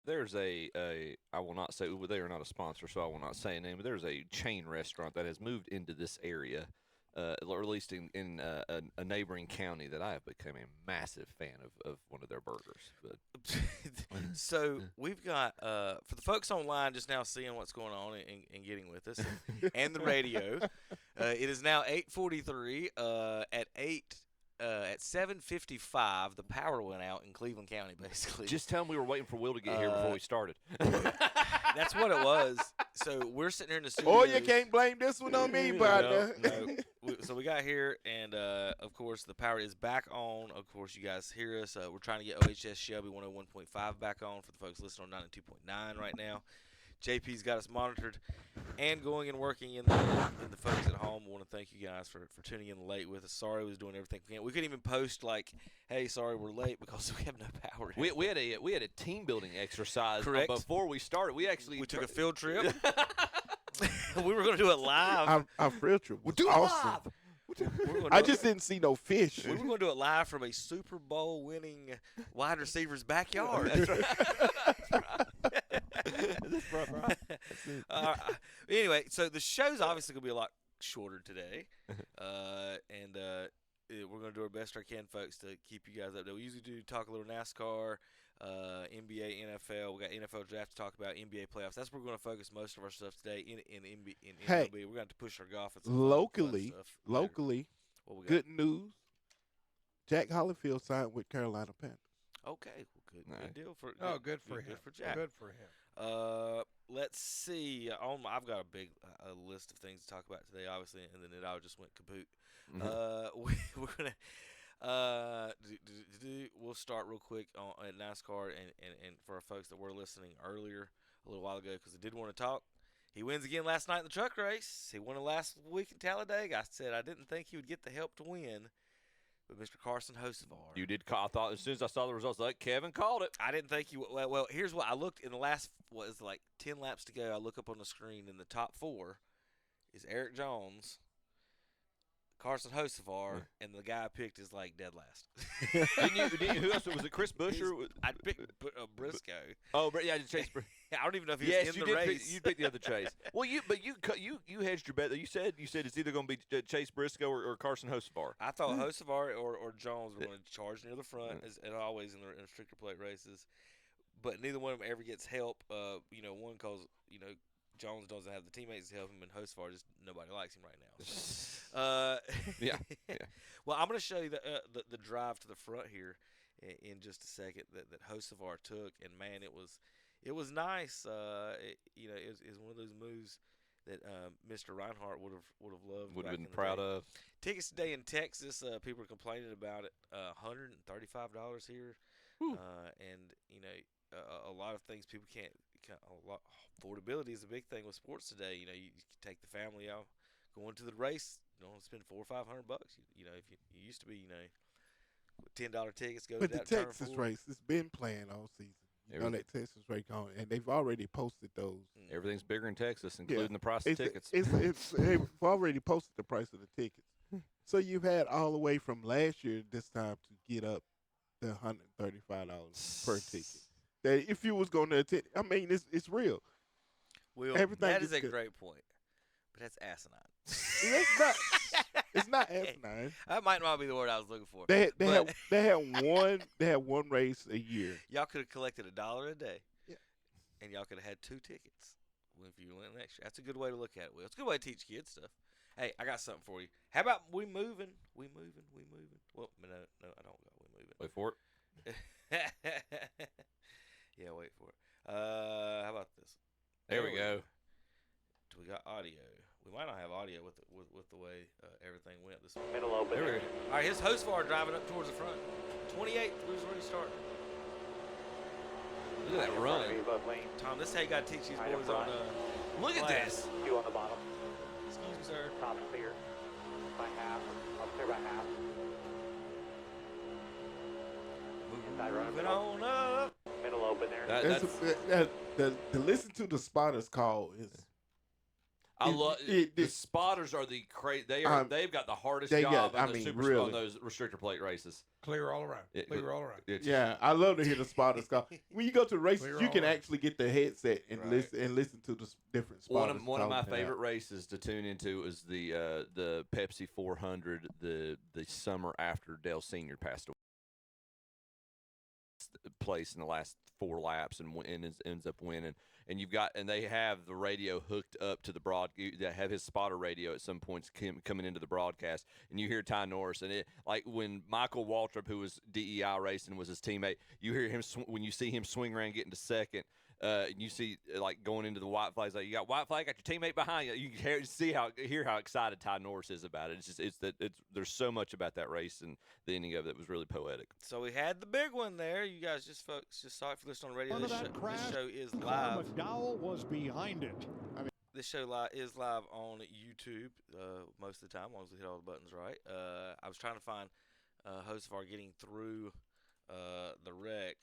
There's I will not say, they are not a sponsor, so I will not say a name, but there's a chain restaurant that has moved into this area, or at least in a neighboring county, that I have become a massive fan of one of their burgers. But So we've got for the folks online just now seeing what's going on and getting with us, and the radio. It is now 8:43. At 7:55, the power went out in Cleveland County. Basically, just tell them we were waiting for Will to get here before we started. that's what it was. So we're sitting here in the studio. Oh, you can't blame this one on me, partner. So we got here, and of course the power is back on. Of course, you guys hear us. We're trying to get OHS Shelby 101.5 back on for the folks listening on 92.9 right now. JP's got us monitored and going and working in the folks at home. I want to thank you guys for tuning in late with us. Sorry we was doing everything we can. We couldn't even post like, hey, sorry we're late because we have no power. We had a team building exercise. Correct. Before we started. We took a field trip. We were going to do it live. Our field trip was awesome. I just didn't see no fish. We were going to do it live from a Super Bowl winning wide receiver's backyard. That's right. Anyway, so the show's obviously going to be a lot shorter today. And we're going to do our best I can, folks, to keep you guys up. We usually do talk a little NASCAR, NBA, NFL. We got NFL draft to talk about, NBA playoffs. That's where we're going to focus most of our stuff today in MLB. Hey, we're going to have to push our golf and locally, what we got? good news. Jack Hollifield signed with Carolina Panthers. Okay, well, good deal for. Good for him. Good for Jack. Good for him. Let's see. I've got a big list of things to talk about today, obviously, and then I just went kaput. We're gonna we'll start real quick at NASCAR and for our folks that were listening earlier a little while ago because I did want to talk. He wins again last night in the truck race. He won it last week in Talladega. I said I didn't think he would get the help to win. But Mr. Carson Hocevar. You did call. I thought as soon as I saw the results, like Kevin called it. I didn't think he would. Well, here's what I looked in the last, what is like 10 laps to go. I look up on the screen, and the top four is Eric Jones, Carson Hocevar, and the guy I picked is like dead last. Didn't you, who else was it? Chris Buescher? I picked Briscoe. Oh, yeah, Chase. I don't even know if he was in the race. You picked the other Chase. Well, you hedged your bet. You said it's either going to be Chase Briscoe or Carson Hocevar. I thought Hocevar or Jones were going to charge near the front, as always in the restrictor plate races. But neither one of them ever gets help. One because Jones doesn't have the teammates to help him, and Hocevar just nobody likes him right now. Yeah. Well, I'm going to show you the drive to the front here in just a second that Hocevar took, and man, it was nice. It was one of those moves that Mr. Reinhardt would have loved. Would have been proud of. Tickets today in Texas. People are complaining about it. $135 here, and a lot of things people can't. Affordability is a big thing with sports today. You can take the family out, going to the race. You don't spend $400 or $500. If you used to be, $10 tickets go. But to the Texas race has been playing all season. That Texas race going, and they've already posted those. Everything's bigger in Texas, including the price of tickets. They've already posted the price of the tickets. So you've had all the way from last year this time to get up the $135 per ticket. That if you was going to attend, I mean, it's real. Well, that is a great point, but that's asinine. It's not asinine. That might not be the word I was looking for. They had one race a year. Y'all could have collected $1 a day, yeah, and y'all could have had 2 tickets if you went next year. That's a good way to look at it, Will. It's a good way to teach kids stuff. Hey, I got something for you. How about we moving? We moving. Well, no, I don't got we moving. Wait for it. Yeah, wait for it. How about this? There we go. We got audio. We might not have audio with the way everything went this morning. Middle open. There we go. All right, here's Hocevar driving up towards the front. 28th, who's already starting? Look at that run. Tom, this is how you got to teach these boys on look at this. You on the bottom. Excuse me, sir. Top clear. By half. Up clear by half. Moving on up. Middle open there. To listen to the spotters call is. I love the this. spotters are the crazy. They've got the hardest they job got- I on, mean, on really. those restrictor plate races. Clear all around. It- Clear all around. It's- Yeah, I love to hear the spotters call. When you go to races, Clear you all can right. actually get the headset and Right. listen to the different One spotters. of my calling it out. favorite races to tune into is the Pepsi 400, the summer after Dale Senior passed away. Place in the last 4 laps and ends up winning. And they have the radio hooked up to the they have his spotter radio at some points coming into the broadcast, and you hear Ty Norris, and it like when Michael Waltrip, who was DEI racing, was his teammate. You hear him when you see him swing around getting to second. And you see like going into the white flags, like you got white flag, got your teammate behind you. You can hear how excited Ty Norris is about it. There's so much about that race and the ending of it was really poetic. So we had the big one there. You guys just saw it if you listen on the radio. Front of This that crash, show is Carl live. McDowell was behind it. This show is live on YouTube most of the time, as long as we hit all the buttons right. I was trying to find hosts of our getting through the wreck.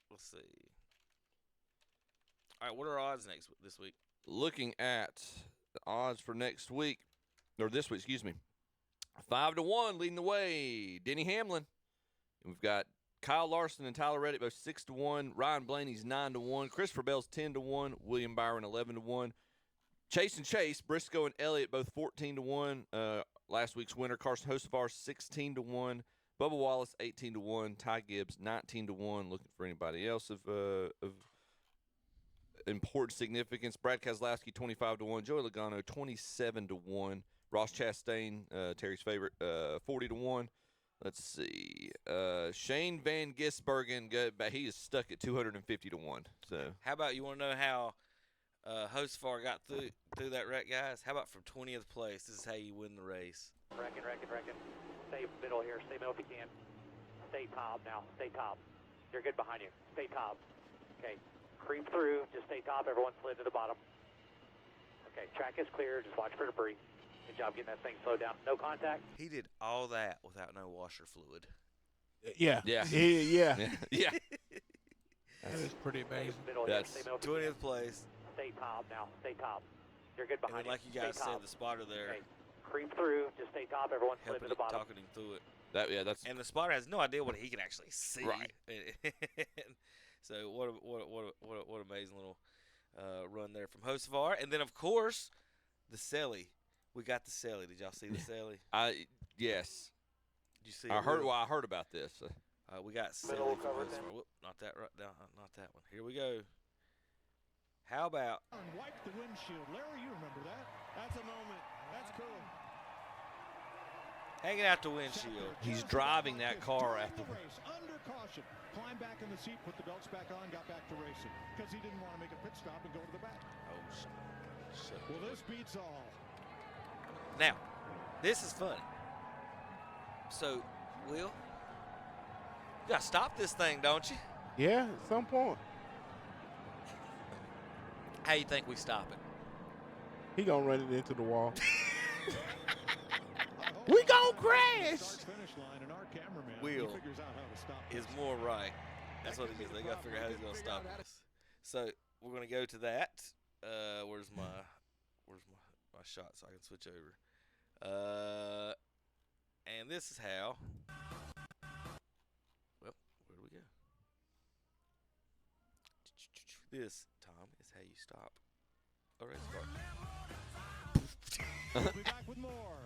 Let's see. All right, what are our odds this week? Looking at the odds for next week, or this week, excuse me, 5-1 leading the way, Denny Hamlin. And we've got Kyle Larson and Tyler Reddick both 6-1. Ryan Blaney's 9-1. Christopher Bell's 10-1. William Byron 11-1. Chase and Chase, Briscoe and Elliott both 14-1. Last week's winner, Carson Hocevar 16-1. Bubba Wallace 18-1. Ty Gibbs 19-1. Looking for anybody else of important significance. Brad Keselowski 25-1. Joey Logano 27-1. Ross Chastain, Terry's favorite, 40-1. Let's see. Shane Van Gisbergen, he is stuck at 250-1. So How about you want to know how Hocevar got through that wreck, guys? How about from 20th place? This is how you win the race. Reckon. Stay middle here. Stay middle if you can. Stay top now. Stay top. You're good behind you. Stay top. Okay. Creep through. Just stay top. Everyone slid to the bottom. Okay. Track is clear. Just watch for debris. Good job getting that thing slowed down. No contact. He did all that without no washer fluid. Yeah. Yeah. Yeah. yeah. That is pretty Stay amazing. middle here. That's Stay middle if you can. 20th place. Stay top now. Stay top. You're good And behind then, like you guys Stay said, top. the spotter there Okay. Creep through. Just stay top. Everyone slid helping to the bottom. talking him through it. That's And the spotter has no idea what he can actually see. Right. So what amazing little run there from Hocevar. And then, of course, the Selly. We got the Selly. Did y'all see the Selly? yes. Did you see I it, heard. Will? Well, I heard about this. We got Middle Selly from covered then. Hocevar. Whoop, not that right down. Not that one. Here we go. How about And wipe the windshield. Larry, you remember that? That's a moment. That's cool. hanging out the windshield? He's driving that car after. Race, under caution. Climbed back in the seat, put the belts back on, got back to racing. Because he didn't want to make a pit stop and go to the back. Oh, shit. Well, this beats all. Now, this is funny. So, Will, you gotta stop this thing, don't you? Yeah, at some point. How you think we stop it? He gonna run it into the wall. I hope We not. gonna crash. Start-finish line, and our cameraman, he Will figures out how to stop Is this. more right. That's what it is. They gotta figure out how he's gonna stop this. So we're gonna go to that. Where's my shot so I can switch over? And this is how. Well, where do we go? This, Tom, is how you stop a race car. We'll be back with more.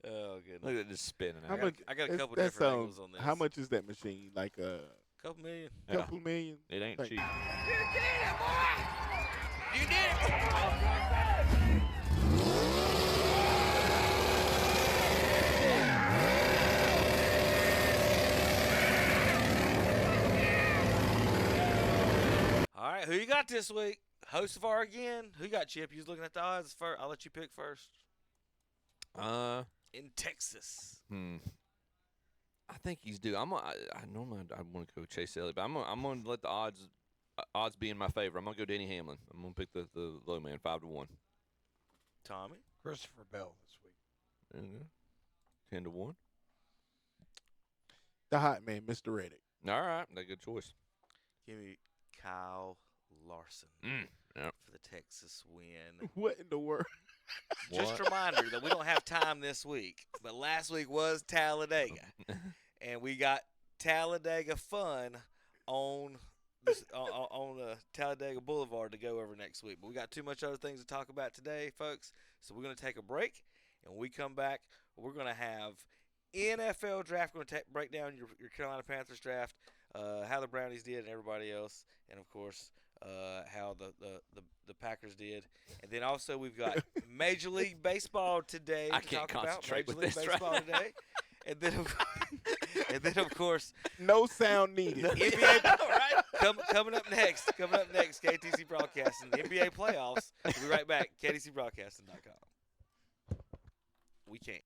Oh goodness. Look at it just spinning. How out. much? I got a that- couple that different sounds- angles on this. How much is that machine? Like a Couple million. Yeah. couple million? It ain't Thank- cheap. All right, who you got this week? Hocevar again. Who you got, Chip? You was looking at the odds first. I'll let you pick first. In Texas. I think he's due. I normally I want to go Chase Elliott, but I'm gonna let the odds be in my favor. I'm gonna go Denny Hamlin. I'm gonna pick the low man 5-1. Tommy. Christopher Bell this week. 10-1. The hot man, Mr. Reddick. All right, that's a good choice. Give me Kyle Larson Yep. for the Texas win. What in the world? Just a reminder that we don't have time this week, but last week was Talladega, and we got Talladega fun on the Talladega Boulevard to go over next week. But we got too much other things to talk about today, folks. So we're going to take a break, and when we come back, we're going to have NFL draft. We're going to break down your Carolina Panthers draft, how the Brownies did, and everybody else, and of course how the Packers did. And then also we've got Major League Baseball today. I to can't talk concentrate about. with Major League this Baseball right today. And then of course No sound needed. NBA coming up next. KTC Broadcasting, the NBA playoffs. We'll be right back. KTCBroadcasting.com. We can't.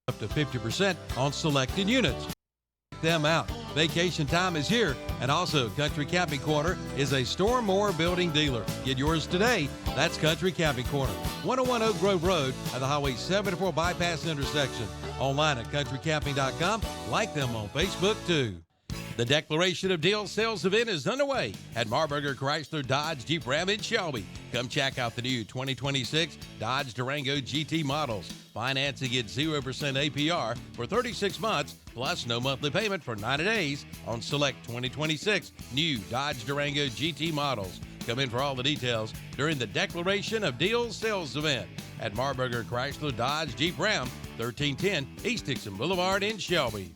Up to 50% on selected units. Check them out. Vacation time is here, and also Country Camping Corner is a Store More building dealer. Get yours today. That's Country Camping Corner, 101 Oak Grove Road at the Highway 74 bypass intersection. Online at countrycamping.com. Like them on Facebook too. The Declaration of Deal sales event is underway at Marburger Chrysler Dodge Jeep Ram in Shelby. Come check out the new 2026 Dodge Durango GT models. Financing at 0% APR for 36 months, plus no monthly payment for 90 days on select 2026 new Dodge Durango GT models. Come in for all the details during the Declaration of Deals sales event at Marburger Chrysler Dodge Jeep Ram, 1310 East Dixon Boulevard in Shelby.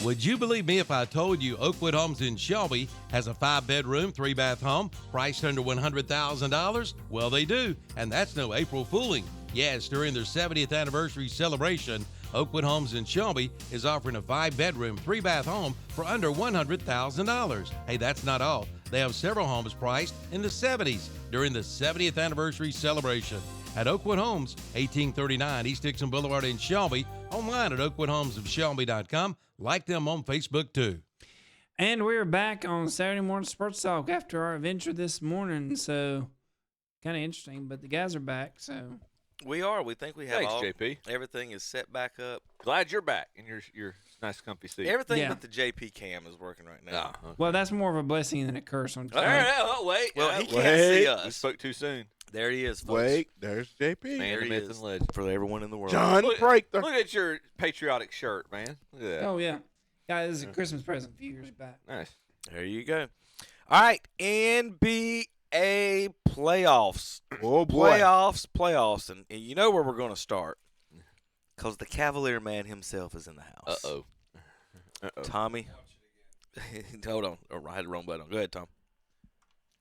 Would you believe me if I told you Oakwood Homes in Shelby has a 5-bedroom, 3-bath home priced under $100,000? Well, they do, and that's no April fooling. Yes, during their 70th anniversary celebration, Oakwood Homes in Shelby is offering a 5-bedroom, 3-bath home for under $100,000. Hey, that's not all. They have several homes priced in the 70s during the 70th anniversary celebration. At Oakwood Homes, 1839 East Dixon Boulevard in Shelby. Online at oakwoodhomesofshelby.com. Like them on Facebook too. And we're back on Saturday Morning Sports Talk after our adventure this morning. So, kind of interesting, but the guys are back. So We are. We think we have Thanks, all. JP. Everything is set back up. Glad you're back in your nice comfy seat. Everything Yeah. but the JP cam is working right now. Ah, okay. well, that's more of a blessing than a curse on All right, wait. Well, he can't Wait. see We us. spoke too soon. There he is, folks. Wait, there's JP. Man, There the he myth is. and legend. For everyone in the world. John Look- Breaker. Look at your patriotic shirt, man. Look at that. Oh yeah, guys, this is a Christmas present a few years back. Nice. There you go. All right, NBA playoffs. Oh, boy. Playoffs. And you know where we're going to start. Because the Cavalier man himself is in the house. Uh-oh. Tommy. Hold on. I had the wrong button on. Go ahead, Tom.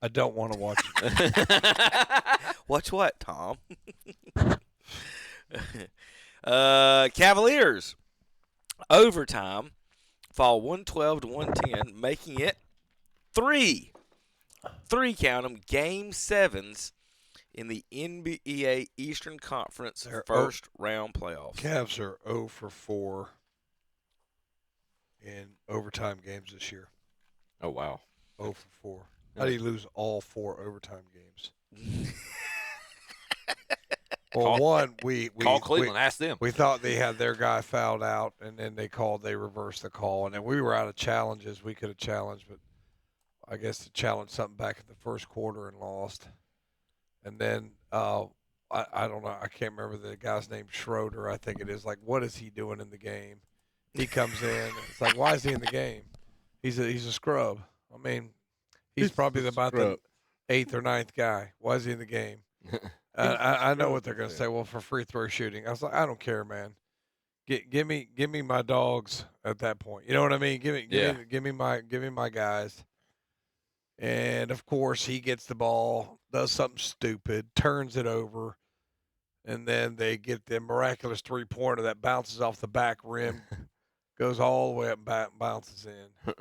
I don't want to watch it. Watch what, Tom? Cavaliers Overtime, fall 112 to 110, making it three count 'em, game sevens in the NBA Eastern Conference They're first round playoffs. Cavs are 0 for 4 in overtime games this year. Oh wow. 0 for 4. How do you lose all 4 overtime games? Well, one, Call Cleveland. Ask them. we thought they had their guy fouled out, and then they reversed the call, and then we were out of challenges. We could have challenged, but I guess to challenge something back in the first quarter and lost. And then I don't know. I can't remember the guy's name, Schroeder, I think it is. Like, what is he doing in the game? He comes in. It's like, why is he in the game? He's a scrub. I mean, he's probably about the 8th or 9th guy. Why is he in the game? I know what they're going to say. Well, for free throw shooting. I was like, I don't care, man. Give me my dogs at that point. You know what I mean? Give me my guys. And of course, he gets the ball, does something stupid, turns it over, and then they get the miraculous 3-pointer that bounces off the back rim, goes all the way up and bounces in.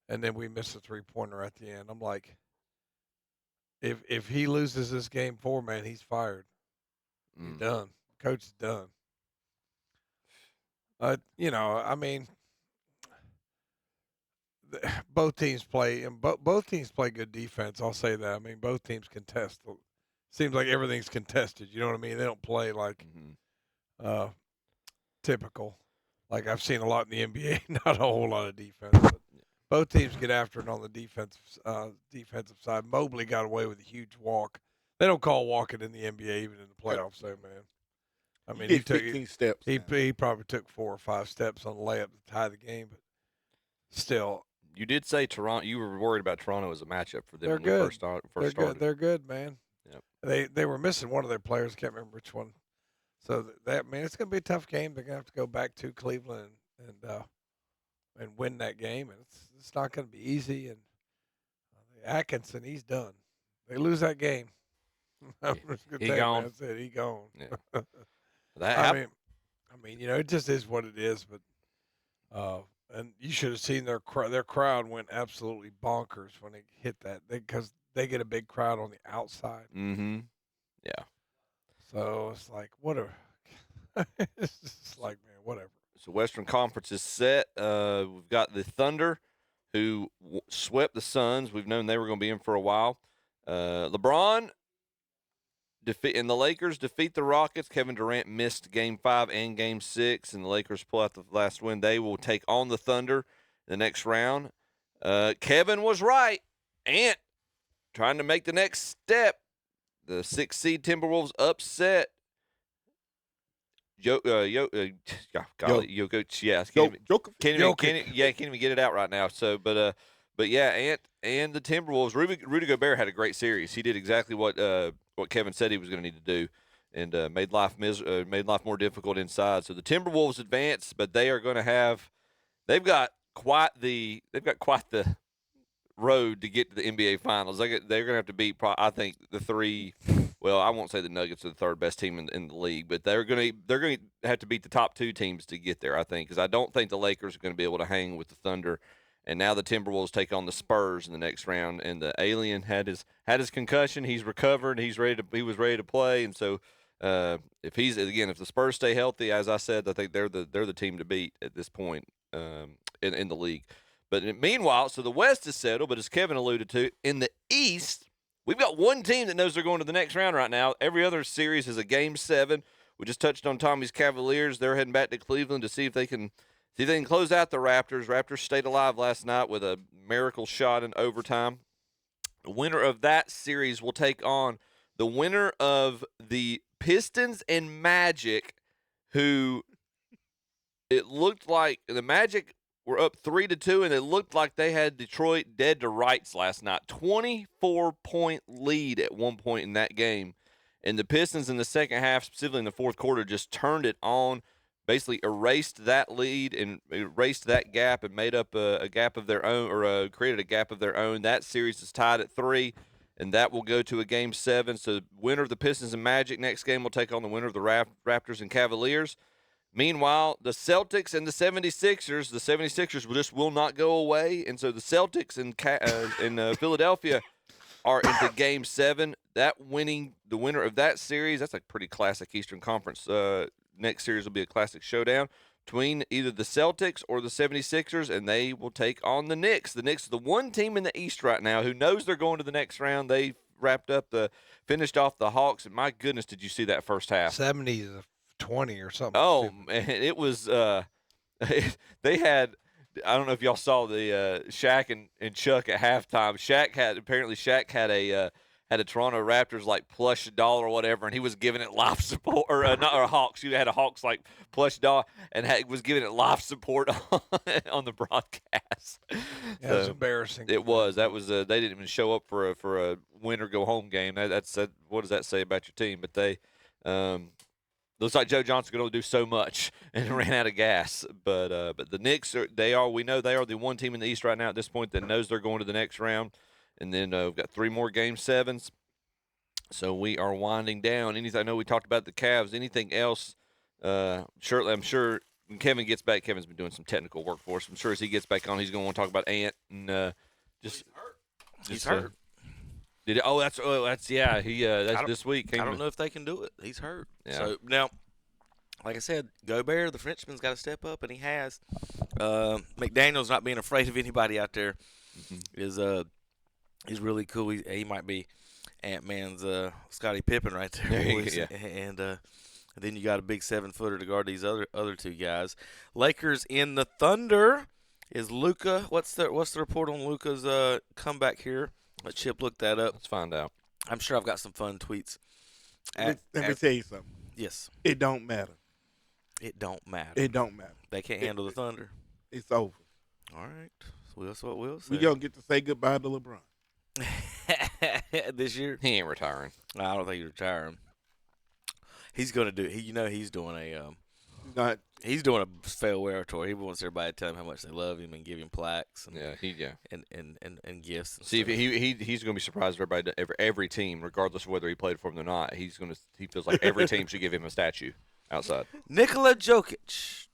And then we miss the 3-pointer at the end. I'm like, if he loses this game 4, man, he's fired. He's done. Coach is done. I mean, both teams play good defense. I'll say that. I mean, both teams contest. Seems like everything's contested. You know what I mean? They don't play like typical. Like I've seen a lot in the NBA. Not a whole lot of defense. But both teams get after it on the defensive side. Mobley got away with a huge walk. They don't call walking in the NBA, even in the playoffs, though, man. I mean, he took 15 steps. He probably took 4 or 5 steps on the layup to tie the game, but still. You did say Toronto. You were worried about Toronto as a matchup for them. They're when good. They first started. Good. They're good, man. Yep. They were missing one of their players. I can't remember which one. So it's going to be a tough game. They're going to have to go back to Cleveland and win that game, and it's not going to be easy. And Atkinson, he's done. They lose that game. He gone. That's it. He gone. Yeah. I mean, it just is what it is. But and you should have seen their crowd went absolutely bonkers when they hit that because they get a big crowd on the outside. Mm-hmm. Yeah. So it's like whatever. It's just like, man, whatever. So Western Conference is set. We've got the Thunder, who swept the Suns. We've known they were going to be in for a while. LeBron and the Lakers defeat the Rockets. Kevin Durant missed Game 5 and Game 6, and the Lakers pull out the last win. They will take on the Thunder in the next round. Kevin was right. Ant trying to make the next step. The 6th seed Timberwolves upset Jokic. Yeah, can't even get it out right now. So, but yeah, Ant and the Timberwolves. Rudy Gobert had a great series. He did exactly what Kevin said he was going to need to do, and made life more difficult inside. So the Timberwolves advance, but they are going to have. They've got quite the road to get to the NBA Finals. They're going to have to beat, I think, the 3. Well, I won't say the Nuggets are the 3rd best team in the league, but they're going to have to beat the top 2 teams to get there, I think, because I don't think the Lakers are going to be able to hang with the Thunder. And now the Timberwolves take on the Spurs in the next round. And the alien had his concussion. He's recovered. He was ready to play. And so if the Spurs stay healthy, as I said, I think they're the team to beat at this point in the league. But meanwhile, so the West is settled. But as Kevin alluded to, in the East, we've got one team that knows they're going to the next round right now. Every other series is a Game 7. We just touched on Tommy's Cavaliers. They're heading back to Cleveland to see if they can close out the Raptors. Raptors stayed alive last night with a miracle shot in overtime. The winner of that series will take on the winner of the Pistons and Magic, who it looked like the Magic were up 3-2, and it looked like they had Detroit dead to rights last night. 24-point lead at one point in that game. And the Pistons in the second half, specifically in the fourth quarter, just turned it on, basically erased that lead and erased that gap and made up a gap of their own, or created a gap of their own. That series is tied at 3, and that will go to a Game 7. So winner of the Pistons and Magic next game will take on the winner of the Raptors and Cavaliers. Meanwhile, the Celtics and the 76ers just will not go away. And so the Celtics in Philadelphia are into Game 7. The winner of that series, that's a pretty classic Eastern Conference. Next series will be a classic showdown between either the Celtics or the 76ers, and they will take on the Knicks. The Knicks are the one team in the East right now who knows they're going to the next round. They finished off the Hawks, and my goodness, did you see that first half? 70-20 or something. Oh, stupid. man, it was they had – I don't know if y'all saw the Shaq and Chuck at halftime. Shaq had a Toronto Raptors like plush doll or whatever, and he was giving it life support or Hawks. You had a Hawks like plush doll and was giving it life support on the broadcast. Yeah, it was embarrassing. It was. That was. They didn't even show up for a win or go home game. That's what does that say about your team? But they. Looks like Joe Johnson could only do so much and ran out of gas. But the Knicks we know they are the one team in the East right now at this point that knows they're going to the next round. And then we've got 3 more Game 7s. So we are winding down. I know we talked about the Cavs. Anything else? Surely, I'm sure when Kevin gets back, Kevin's been doing some technical work for us. I'm sure as he gets back on, he's going to want to talk about Ant and He's hurt. Did it? That's yeah. That's this week. I don't know if they can do it. He's hurt. Yeah. So now, like I said, Gobert, the Frenchman's got to step up, and he has. McDaniel's not being afraid of anybody out there is really cool. He might be Ant-Man's Scottie Pippen right there, boys. Yeah. And then you got a big 7-footer to guard these other 2 guys. Lakers in the Thunder is Luka. What's the report on Luka's comeback here? Let Chip look that up. Let's find out. I'm sure I've got some fun tweets. Let me tell you something. Yes. It don't matter. It don't matter. It don't matter. They can't handle the Thunder. It's over. All right. So that's what we'll say. We gonna get to say goodbye to LeBron this year. He ain't retiring. I don't think he's retiring. He's gonna do. He's doing a. He's doing a farewell tour. He wants everybody to tell him how much they love him and give him plaques and and gifts. And See, stuff. if he's going to be surprised. Every team, regardless of whether he played for them or not, he feels like every team should give him a statue outside. Nikola Jokic.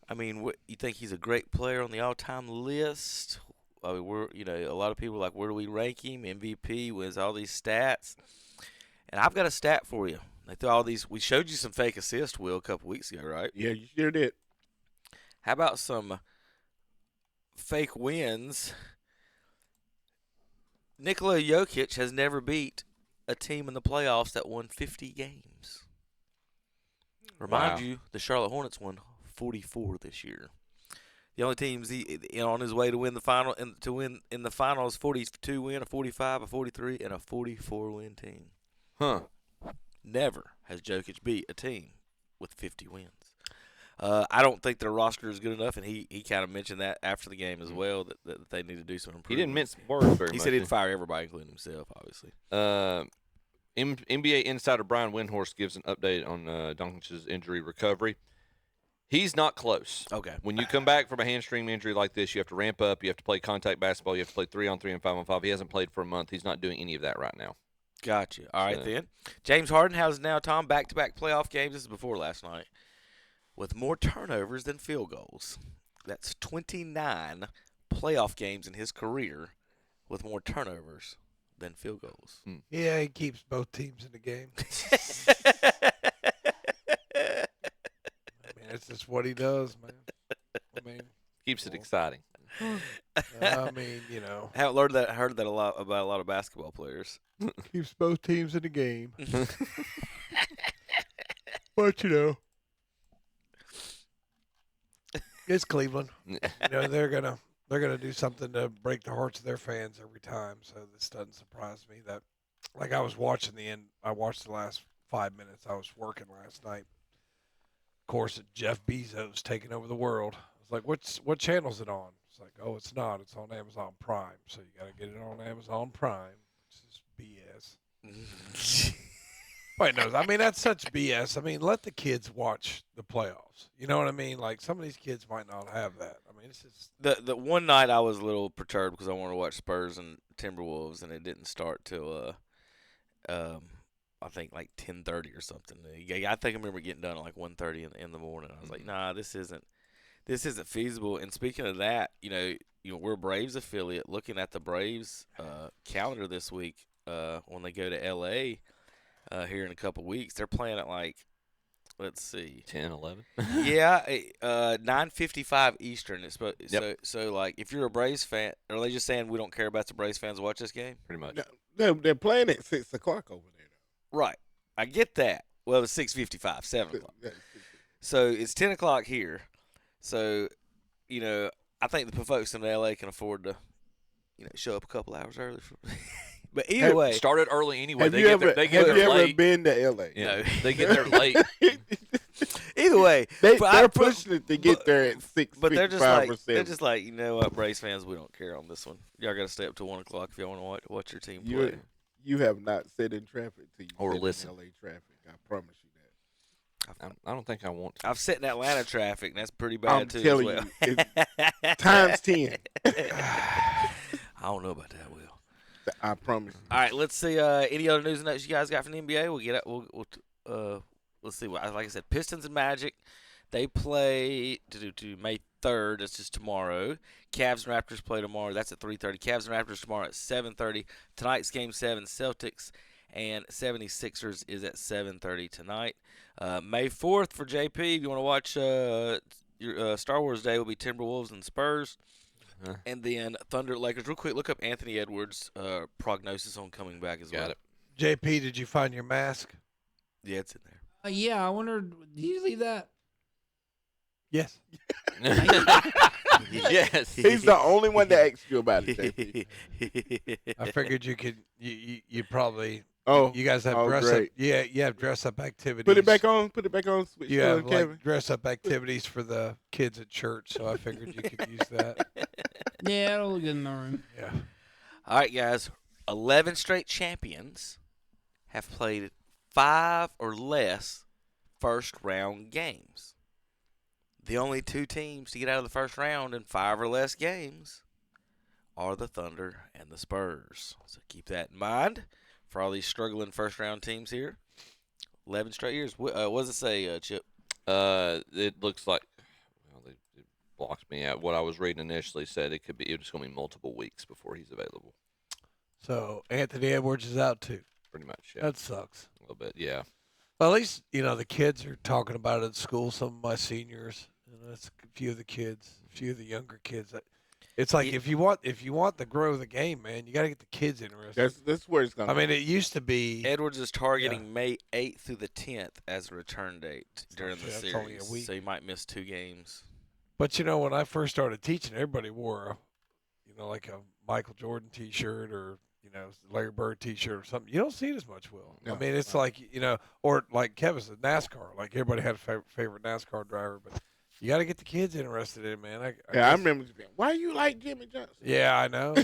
I mean, you think he's a great player on the all-time list? I mean, a lot of people are like, where do we rank him? MVP wins all these stats, and I've got a stat for you. They threw all these. We showed you some fake assists, Will, a couple weeks ago, right? Yeah, you sure did. How about some fake wins? Nikola Jokic has never beat a team in the playoffs that won 50 games. Remind you, the Charlotte Hornets won 44 this year. The only teams on his way to win the final in the finals 42 win, a 45, a 43, and a 44 win team. Huh. Never has Jokic beat a team with 50 wins. I don't think their roster is good enough, and he kind of mentioned that after the game as well, that they need to do some improvement. He didn't mince words very much. He said he'd fire everybody, including himself, obviously. NBA insider Brian Windhorst gives an update on Doncic's injury recovery. He's not close. Okay. When you come back from a hamstring injury like this, you have to ramp up. You have to play contact basketball. You have to play 3-on-3 and 5-on-5. He hasn't played for a month. He's not doing any of that right now. Gotcha. All right, then. James Harden has now, Tom, back-to-back playoff games. This is before last night. With more turnovers than field goals. That's 29 playoff games in his career with more turnovers than field goals. Yeah, he keeps both teams in the game. I mean, it's just what he does, man. I mean, Keeps it exciting. I mean, you know. I heard that a lot about a lot of basketball players. Keeps both teams in the game. But, you know. It's Cleveland. You know, they're gonna do something to break the hearts of their fans every time. So this doesn't surprise me. That, like, I was watching the end. I watched the last 5 minutes. I was working last night. Of course, Jeff Bezos taking over the world. I was like, what channel's it on? It's like, oh, it's not. It's on Amazon Prime. So you got to get it on Amazon Prime. This is BS. Wait, no, I mean, that's such BS. I mean, let the kids watch the playoffs. You know what I mean? Like, some of these kids might not have that. I mean, it's just... The one night I was a little perturbed because I wanted to watch Spurs and Timberwolves, and it didn't start till I think like 10:30 or something. I think I remember getting done at like 1:30 in the morning. I was like, nah, this isn't feasible. And speaking of that, we're a Braves affiliate. Looking at the Braves calendar this week, when they go to L.A. Here in a couple weeks, they're playing at like, let's see, 10, 11. yeah, 9:55 Eastern. Yep. So like, if you're a Braves fan, are they just saying we don't care about the Braves fans watch this game? Pretty much. No, they're playing at 6 o'clock over there. Right. I get that. Well, it's 6:55, 7 o'clock. So it's 10 o'clock here. So, I think the folks in L.A. can afford to, show up a couple hours early. But either way. Started early anyway. Have They you get there ever late. been to L.A.? Yeah, No. they get there late. Either way. They're pushing it to get there at 6. But they're just like, or you know what, Braves fans, we don't care on this one. Y'all got to stay up till 1 o'clock if y'all want to watch your team play. You have not sat in traffic till you Or sit listen. in L.A. traffic. I promise you that. I don't think I want to. I've sat in Atlanta traffic, and that's pretty bad, I'm too, telling as well. you, times 10. I don't know about that, Will. I promise you. All right, let's see. Any other news and notes you guys got from the NBA? We'll get it. Let's see. Like I said, Pistons and Magic, they play to May 3rd. That's just tomorrow. Cavs and Raptors play tomorrow. That's at 3:30. Cavs and Raptors tomorrow at 7:30. Tonight's Game 7, Celtics and 76ers is at 7:30 tonight. May 4th for JP. If you want to watch your Star Wars Day, will be Timberwolves and Spurs. And then Thunder Lakers. Real quick, look up Anthony Edwards' prognosis on coming back as well. Got it. JP, did you find your mask? Yeah, it's in there. Yeah, I wondered, did you leave that? Yes. Yes. He's the only one that asked you about it, JP. I figured you could. You probably. Oh, You guys have oh, dress great. up. Yeah, you have dress up activities. Put it back on. Put it back on. Switch You to have Kevin. like dress up activities for the kids at church, so I figured you could use that. Yeah, it'll look good in the room. Yeah. All right, guys. 11 straight champions have played 5 or less first-round games. The only 2 teams to get out of the first round in 5 or less games are the Thunder and the Spurs. So keep that in mind for all these struggling first-round teams here. 11 straight years. What does it say, Chip? It looks like it blocked me out. What I was reading initially said it's going to be multiple weeks before he's available. So Anthony Edwards is out too. Pretty much, yeah. That sucks. A little bit, yeah. Well, at least the kids are talking about it at school. Some of my seniors, that's a few of the kids, a few of the younger kids. It's like if you want to grow the game, man, you got to get the kids interested. That's where it's going. I mean, it used to be. Edwards is targeting May 8th through the 10th as a return date during the That's series. only a week. So you might miss 2 games. But when I first started teaching, everybody wore like a Michael Jordan T-shirt or Larry Bird T-shirt or something. You don't see it as much, Will. No, I mean, it's like or like Kevin said, NASCAR. Like everybody had a favorite NASCAR driver, but you got to get the kids interested in it, man. I remember. Why you like Jimmy Johnson? Yeah, I know.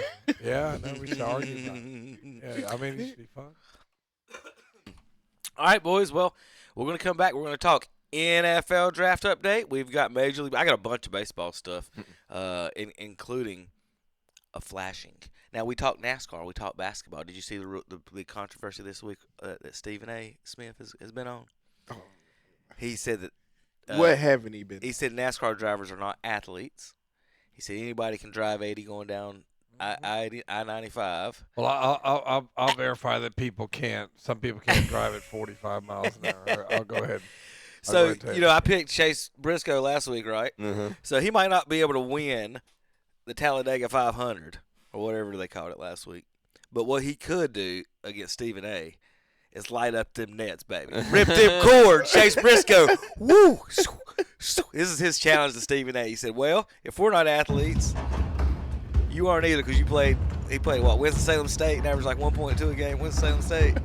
Yeah, I know. We used to argue about it. Yeah, I mean, it used to be fun. All right, boys. Well, we're going to come back. We're going to talk NFL draft update. We've got Major League. I got a bunch of baseball stuff, including a flashing. Now, we talked NASCAR. We talked basketball. Did you see the controversy this week that Stephen A. Smith has been on? Oh. He said that. What haven't he been? He said NASCAR drivers are not athletes. He said anybody can drive 80 going down I-95. Well, I'll verify that people can't. Some people can't drive at 45 miles an hour. I'll go ahead. So, I picked Chase Briscoe last week, right? Mm-hmm. So he might not be able to win the Talladega 500 or whatever they called it last week. But what he could do against Stephen A. is light up them nets, baby. Rip them cords, Chase Briscoe. Woo! This is his challenge to Stephen A. He said, well, if we're not athletes, you aren't either because he played, Winston-Salem State and averaged like 1.2 a game, Winston-Salem State.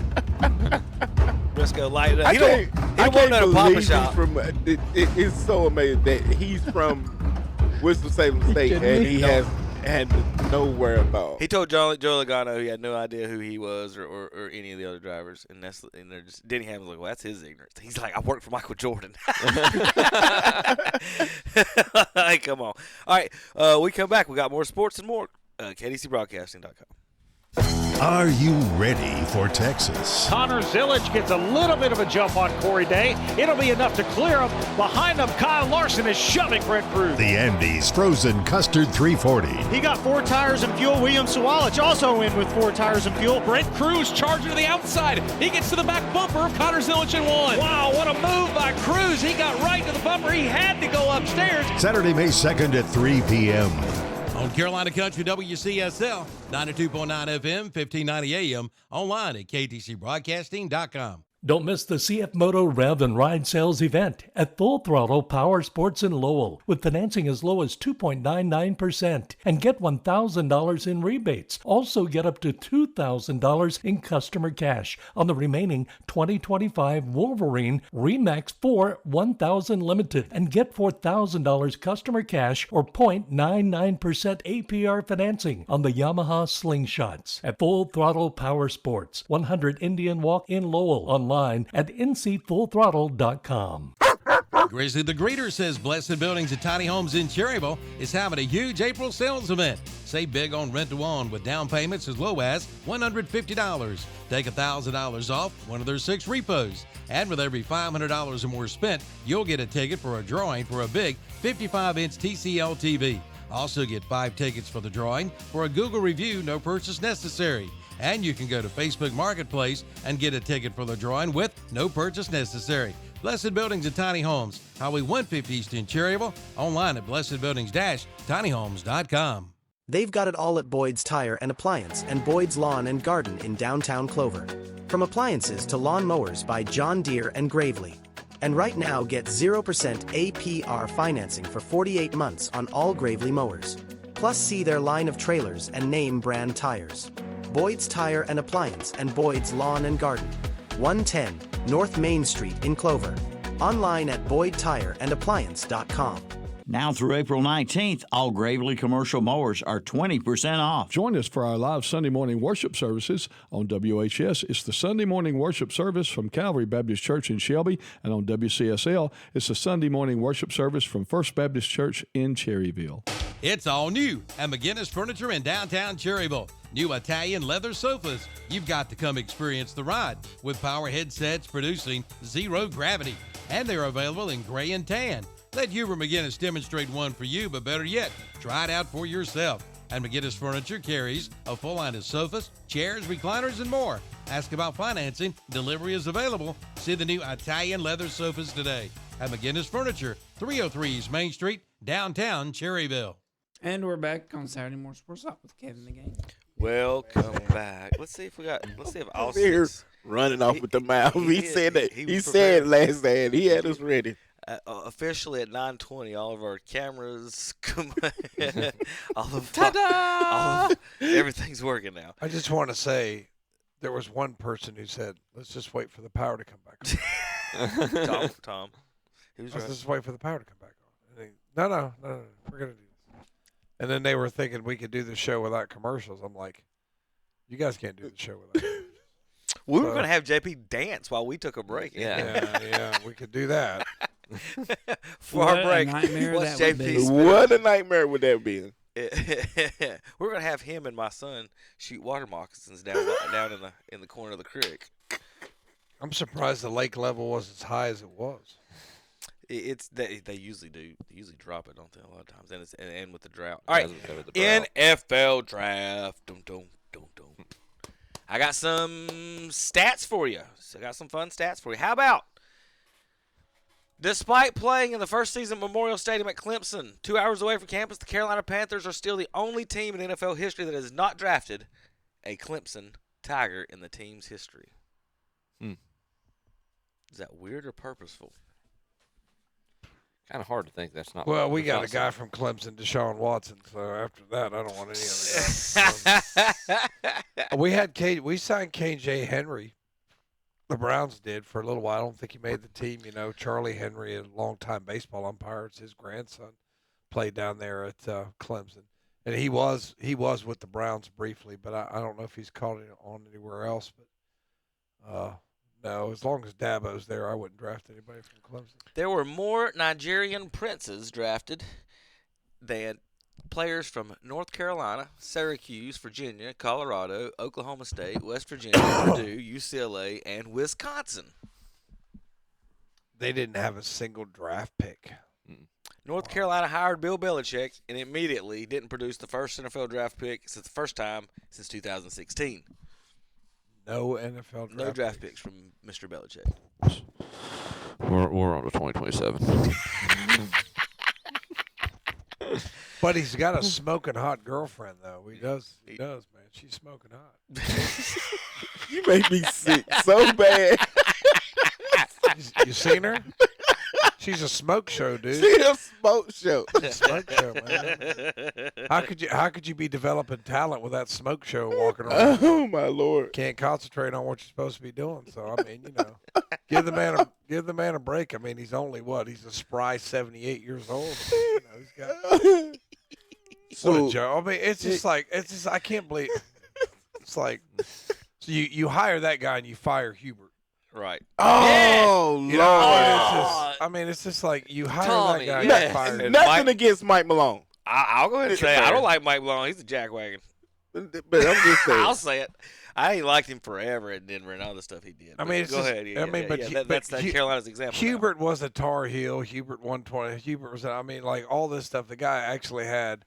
Briscoe light it up. He won't know the Papa Shop. It's so amazing that he's from Winston-Salem State and he has had no wherewithal. He told Joe Logano he had no idea who he was or any of the other drivers, and they're just Denny Hamlin's like, well, that's his ignorance. He's like, I work for Michael Jordan. Hey, come on. All right, we come back. We got more sports and more. KDCBroadcasting.com. Are you ready for Texas? Connor Zillage gets a little bit of a jump on Corey Day. It'll be enough to clear him. Behind him, Kyle Larson is shoving Brent Cruz. The Andes Frozen Custard 340. He got 4 tires and fuel. William Sawalich also in with 4 tires and fuel. Brent Cruz charging to the outside. He gets to the back bumper of Connor Zillage and won. Wow, what a move by Cruz. He got right to the bumper. He had to go upstairs. Saturday, May 2nd at 3 p.m. On Carolina Country WCSL, 92.9 FM, 1590 AM, online at ktcbroadcasting.com. Don't miss the CF Moto Rev and Ride Sales event at Full Throttle Power Sports in Lowell with financing as low as 2.99% and get $1,000 in rebates. Also get up to $2,000 in customer cash on the remaining 2025 Wolverine Remax 4 1000 Limited and get $4,000 customer cash or 0.99% APR financing on the Yamaha Slingshots at Full Throttle Power Sports, 100 Indian Walk in Lowell. Online at ncfullthrottle.com. Grizzly the Greeter says Blessed Buildings and Tiny Homes in Cherryville is having a huge April sales event. Save big on rent-to-own with down payments as low as $150. Take $1,000 off one of their 6 repos. And with every $500 or more spent, you'll get a ticket for a drawing for a big 55-inch TCL TV. Also get 5 tickets for the drawing for a Google review, no purchase necessary. And you can go to Facebook Marketplace and get a ticket for the drawing with no purchase necessary. Blessed Buildings and Tiny Homes, Highway 150 East in Cherryville, online at blessedbuildings-tinyhomes.com. They've got it all at Boyd's Tire and Appliance and Boyd's Lawn and Garden in downtown Clover. From appliances to lawn mowers by John Deere and Gravely. And right now, get 0% APR financing for 48 months on all Gravely mowers. Plus, see their line of trailers and name brand tires. Boyd's Tire and Appliance and Boyd's Lawn and Garden, 110 North Main Street in Clover. Online at boydtireandappliance.com. Now through April 19th, all Gravely commercial mowers are 20% off. Join us for our live Sunday morning worship services on WHS. It's the Sunday morning worship service from Calvary Baptist Church in Shelby, and on WCSL, it's the Sunday morning worship service from First Baptist Church in Cherryville. It's all new at McGinnis Furniture in downtown Cherryville. New Italian leather sofas. You've got to come experience the ride with power headsets producing zero gravity. And they're available in gray and tan. Let Hubert McGinnis demonstrate one for you, but better yet, try it out for yourself. And McGinnis Furniture carries a full line of sofas, chairs, recliners, and more. Ask about financing. Delivery is available. See the new Italian leather sofas today at McGinnis Furniture, 303 East Main Street, downtown Cherryville. And we're back on Saturday Morning Sports Talk with Kevin the Game. Welcome back. Let's see if Austin Here running off with the mouth. He said that. He said last night. He had us ready. Officially at 9:20, all of our cameras, everything's working now. I just want to say, there was one person who said, "Let's just wait for the power to come back on." Tom, he was Let's right. just wait for the power to come back on. And no, we're gonna do this. And then they were thinking we could do the show without commercials. I'm like, you guys can't do the show without commercials. We were going to have JP dance while we took a break. Yeah, we could do that. For our break, what's JP's What a nightmare would that be? We're going to have him and my son shoot water moccasins down in the corner of the creek. I'm surprised the lake level was as high as it was. They usually do. They usually drop it, don't they? A lot of times, and with the drought. All right, NFL draft. Dum, dum, dum, dum. I got some stats for you. I got some fun stats for you. How about, despite playing in the first season at Memorial Stadium at Clemson, 2 hours away from campus, the Carolina Panthers are still the only team in NFL history that has not drafted a Clemson Tiger in the team's history. Is that weird or purposeful? Kind of hard to think that's not. Well, we got a guy from Clemson, Deshaun Watson. So after that, I don't want any other guys. We signed KJ Henry. The Browns did for a little while. I don't think he made the team. You know, Charlie Henry, a longtime baseball umpire. It's his grandson. Played down there at Clemson, and he was with the Browns briefly, but I don't know if he's caught it on anywhere else. But no, as long as Dabo's there, I wouldn't draft anybody from Clemson. There were more Nigerian princes drafted than players from North Carolina, Syracuse, Virginia, Colorado, Oklahoma State, West Virginia, Purdue, UCLA, and Wisconsin. They didn't have a single draft pick. North Carolina hired Bill Belichick and immediately didn't produce the first NFL draft pick since the first time since 2016. No NFL draft No draft picks from Mr. Belichick. We're on to 2027. But he's got a smoking hot girlfriend, though. He does, man. She's smoking hot. You made me sick so bad. You seen her? She's a smoke show, dude. She's a smoke show. Smoke show, man. How could you be developing talent with that smoke show walking around? Oh my Lord! Can't concentrate on what you're supposed to be doing. So I mean, give the man a break. I mean, he's only what? He's a spry 78 years old. He's got. What a joke. I mean, it's just I can't believe. It's like, so you hire that guy and you fire Hubert. Right. Oh, yes. Lord. It's just like you hire Tommy, that guy yes. and you fire him. Nothing against Mike Malone. I'll go ahead and say I don't like Mike Malone. He's a jackwagon. But I'm just saying. I'll say it. I ain't liked him forever in Denver and all the stuff he did. I mean, go ahead. That's Carolina's example. Hubert was a Tar Heel. Hubert 120. Hubert was. I mean, like all this stuff. The guy actually had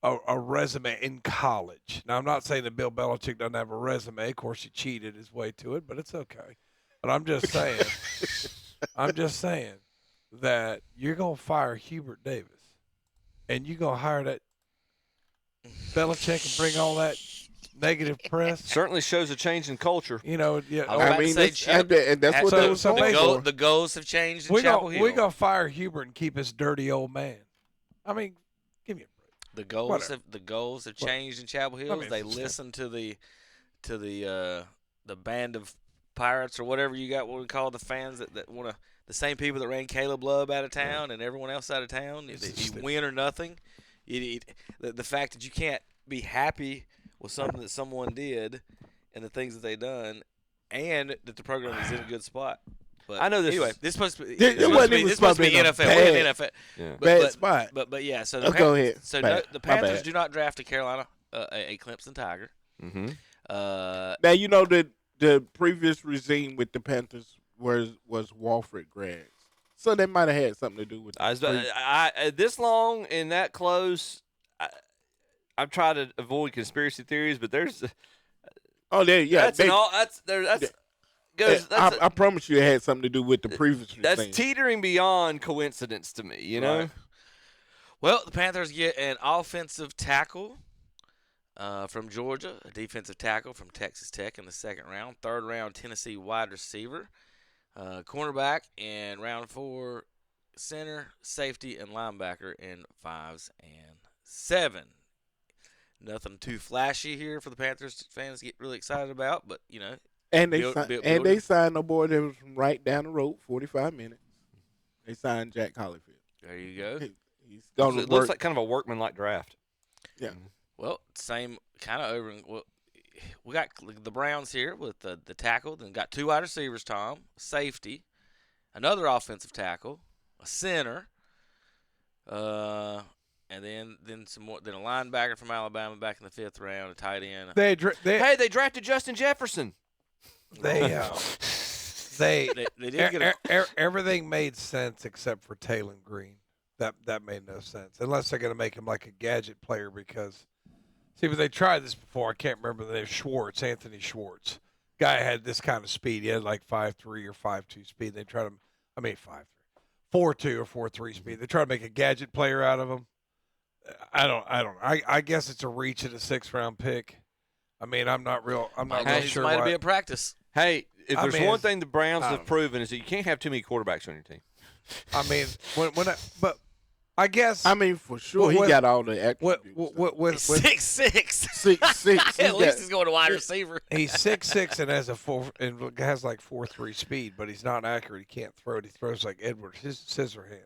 a resume in college. Now, I'm not saying that Bill Belichick doesn't have a resume. Of course, he cheated his way to it, but it's okay. But I'm just saying, that you're gonna fire Hubert Davis, and you're gonna hire that Belichick and bring all that negative press. Certainly shows a change in culture. Yeah. I mean, that's what they was going for. The goals have changed in Chapel Hill. We're gonna fire Hubert and keep his dirty old man. I mean, give me a break. The goals have changed in Chapel Hill. They listen to the band of pirates or whatever you got. What we call the fans that want to. The same people that ran Caleb Love out of town and everyone else out of town. You win or nothing. The fact that you can't be happy with something that someone did and the things that they done, and that the program is in a good spot. But I know this. Anyway, this supposed to be bad NFL. We're in NFL. Yeah. Bad spot. But yeah. So go ahead. So the Panthers do not draft a Carolina a Clemson Tiger. Mm-hmm. Now the previous regime with the Panthers was Walford grads, so that might have had something to do with it. This long and that close. I've tried to avoid conspiracy theories, but there's. I promise you, it had something to do with the previous regime. That's teetering beyond coincidence to me. You know. Right. Well, the Panthers get an offensive tackle from Georgia, a defensive tackle from Texas Tech in the second round, third round Tennessee wide receiver, cornerback in round 4, center, safety, and linebacker in 5s and 7. Nothing too flashy here for the Panthers fans to get really excited about, but And they signed a boy that was from right down the road, 45 minutes. They signed Jack Hollifield. There you go. He's going to It looks like kind of a workman-like draft. Yeah. Well, same kind of over. Well, we got the Browns here with the tackle. Then got 2 wide receivers, Tom, safety, another offensive tackle, a center, and then some more. Then a linebacker from Alabama back in the 5th round, a tight end. They drafted Justin Jefferson. They did get everything made sense except for Taylor Green. That made no sense unless they're going to make him like a gadget player because. See, but they tried this before. I can't remember the name. Anthony Schwartz. Guy had this kind of speed. He had like 5'3" or 5'2" speed. They tried him. 5'3", 4'2" or 4'3" speed. They tried to make a gadget player out of him. I don't. I guess it's a reach at a 6th round pick. I'm not real sure. Might be a practice. Hey, if there's one thing the Browns have proven is that you can't have too many quarterbacks on your team. I guess. For sure, he got all the attributes. With 6'6". 6'6". At least he's going to wide receiver. He's 6'6" and has like 4'3" speed, but he's not accurate. He can't throw it. He throws like Edward Scissorhands.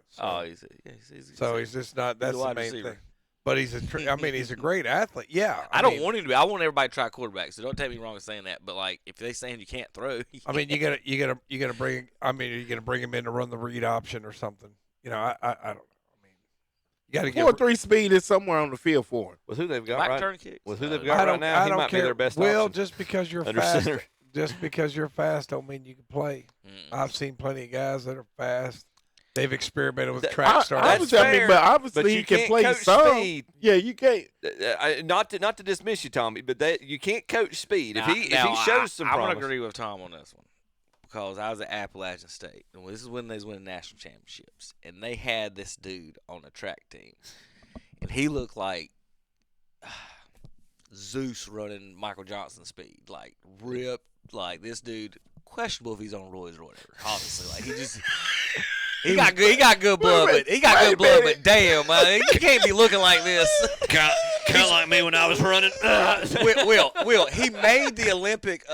So he's just not. That's the main thing. But he's a great athlete. Yeah. I don't want him to be. I want everybody to try quarterback. So don't take me wrong in saying that. But like, if they saying you can't throw, you gotta bring. Are you gonna bring him in to run the read option or something? I don't know. You got to get 4.3 speed is somewhere on the field for him. With who they've got Back right, turn kicks. with who they've I got don't, right now, I he don't might care. be their best Will, option. just because you're Under fast, center. just because you're fast don't mean you can play. I've seen plenty of guys that are fast. They've experimented with track stars. But obviously you he can can't play coach some. speed. Yeah, you can't. Not to dismiss you, Tommy, but you can't coach speed. Now, if he shows some I'm promise, going to agree with Tom on this one because I was at Appalachian State, and this is when they was winning national championships, and they had this dude on the track team, and he looked like Zeus running Michael Johnson speed, like ripped, like this dude. Questionable if he's on roids or whatever. Obviously, like he got good blood, but damn, man, you can't be looking like this. kind of like me when I was running. Will, he made the Olympic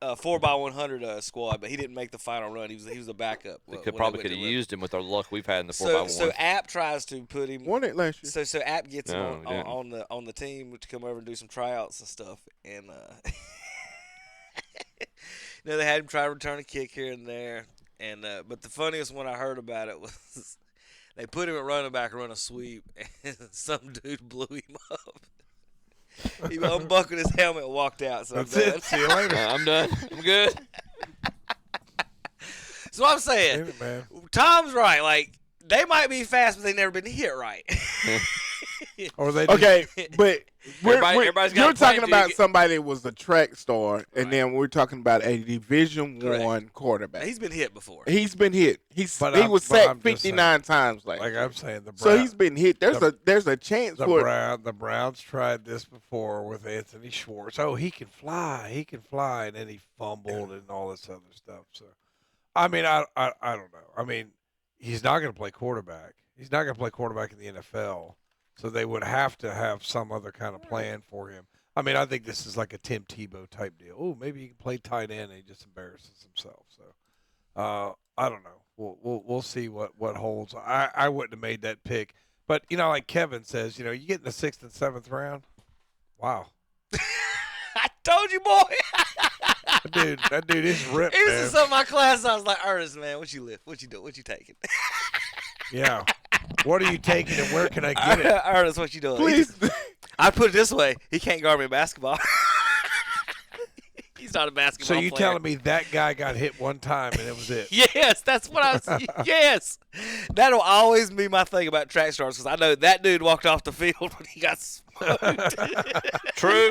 4x100 squad, but he didn't make the final run. He was a backup. They probably could have used him with the luck we've had in the 4x1. So App tries to put him. Won it last year. So App gets him No, on the team to come over and do some tryouts and stuff, and they had him try to return a kick here and there, and but the funniest one I heard about it was they put him at running back and run a sweep, and some dude blew him up. He unbuckled his helmet and walked out. So That's it. See you later. I'm done. I'm good. So I'm saying, man. Tom's right. Like they might be fast, but they never been hit right. Or they Okay, but everybody's got you're a plan talking till about you get- somebody that was a track star, and then we're talking about a Division Correct. I quarterback. He's been hit before. He's been hit. He was I'm just sacked saying, 59 times. Like I'm saying, so he's been hit. There's a chance for it. The Browns tried this before with Anthony Schwartz. Oh, he can fly, and then he fumbled and all this other stuff. So, I mean, I don't know. I mean, he's not going to play quarterback. He's not going to play quarterback in the NFL. So they would have to have some other kind of plan for him. I mean, I think this is like a Tim Tebow type deal. Oh, maybe he can play tight end and he just embarrasses himself. So, I don't know. We'll see what holds. I wouldn't have made that pick, but like Kevin says, you get in the 6th and 7th round. Wow, I told you, boy. that dude is ripped. He was man. in some of my class. I was like, Ernest, man, what you lift? What you do? What you taking? Yeah. What are you taking and where can I get it? Ernest, what you doing? Please. I put it this way: he can't guard me in basketball. He's not a basketball So player. you telling me that guy got hit one time and it was it? Yes, that's what I was. Yes, that'll always be my thing about track stars because I know that dude walked off the field when he got smoked. True.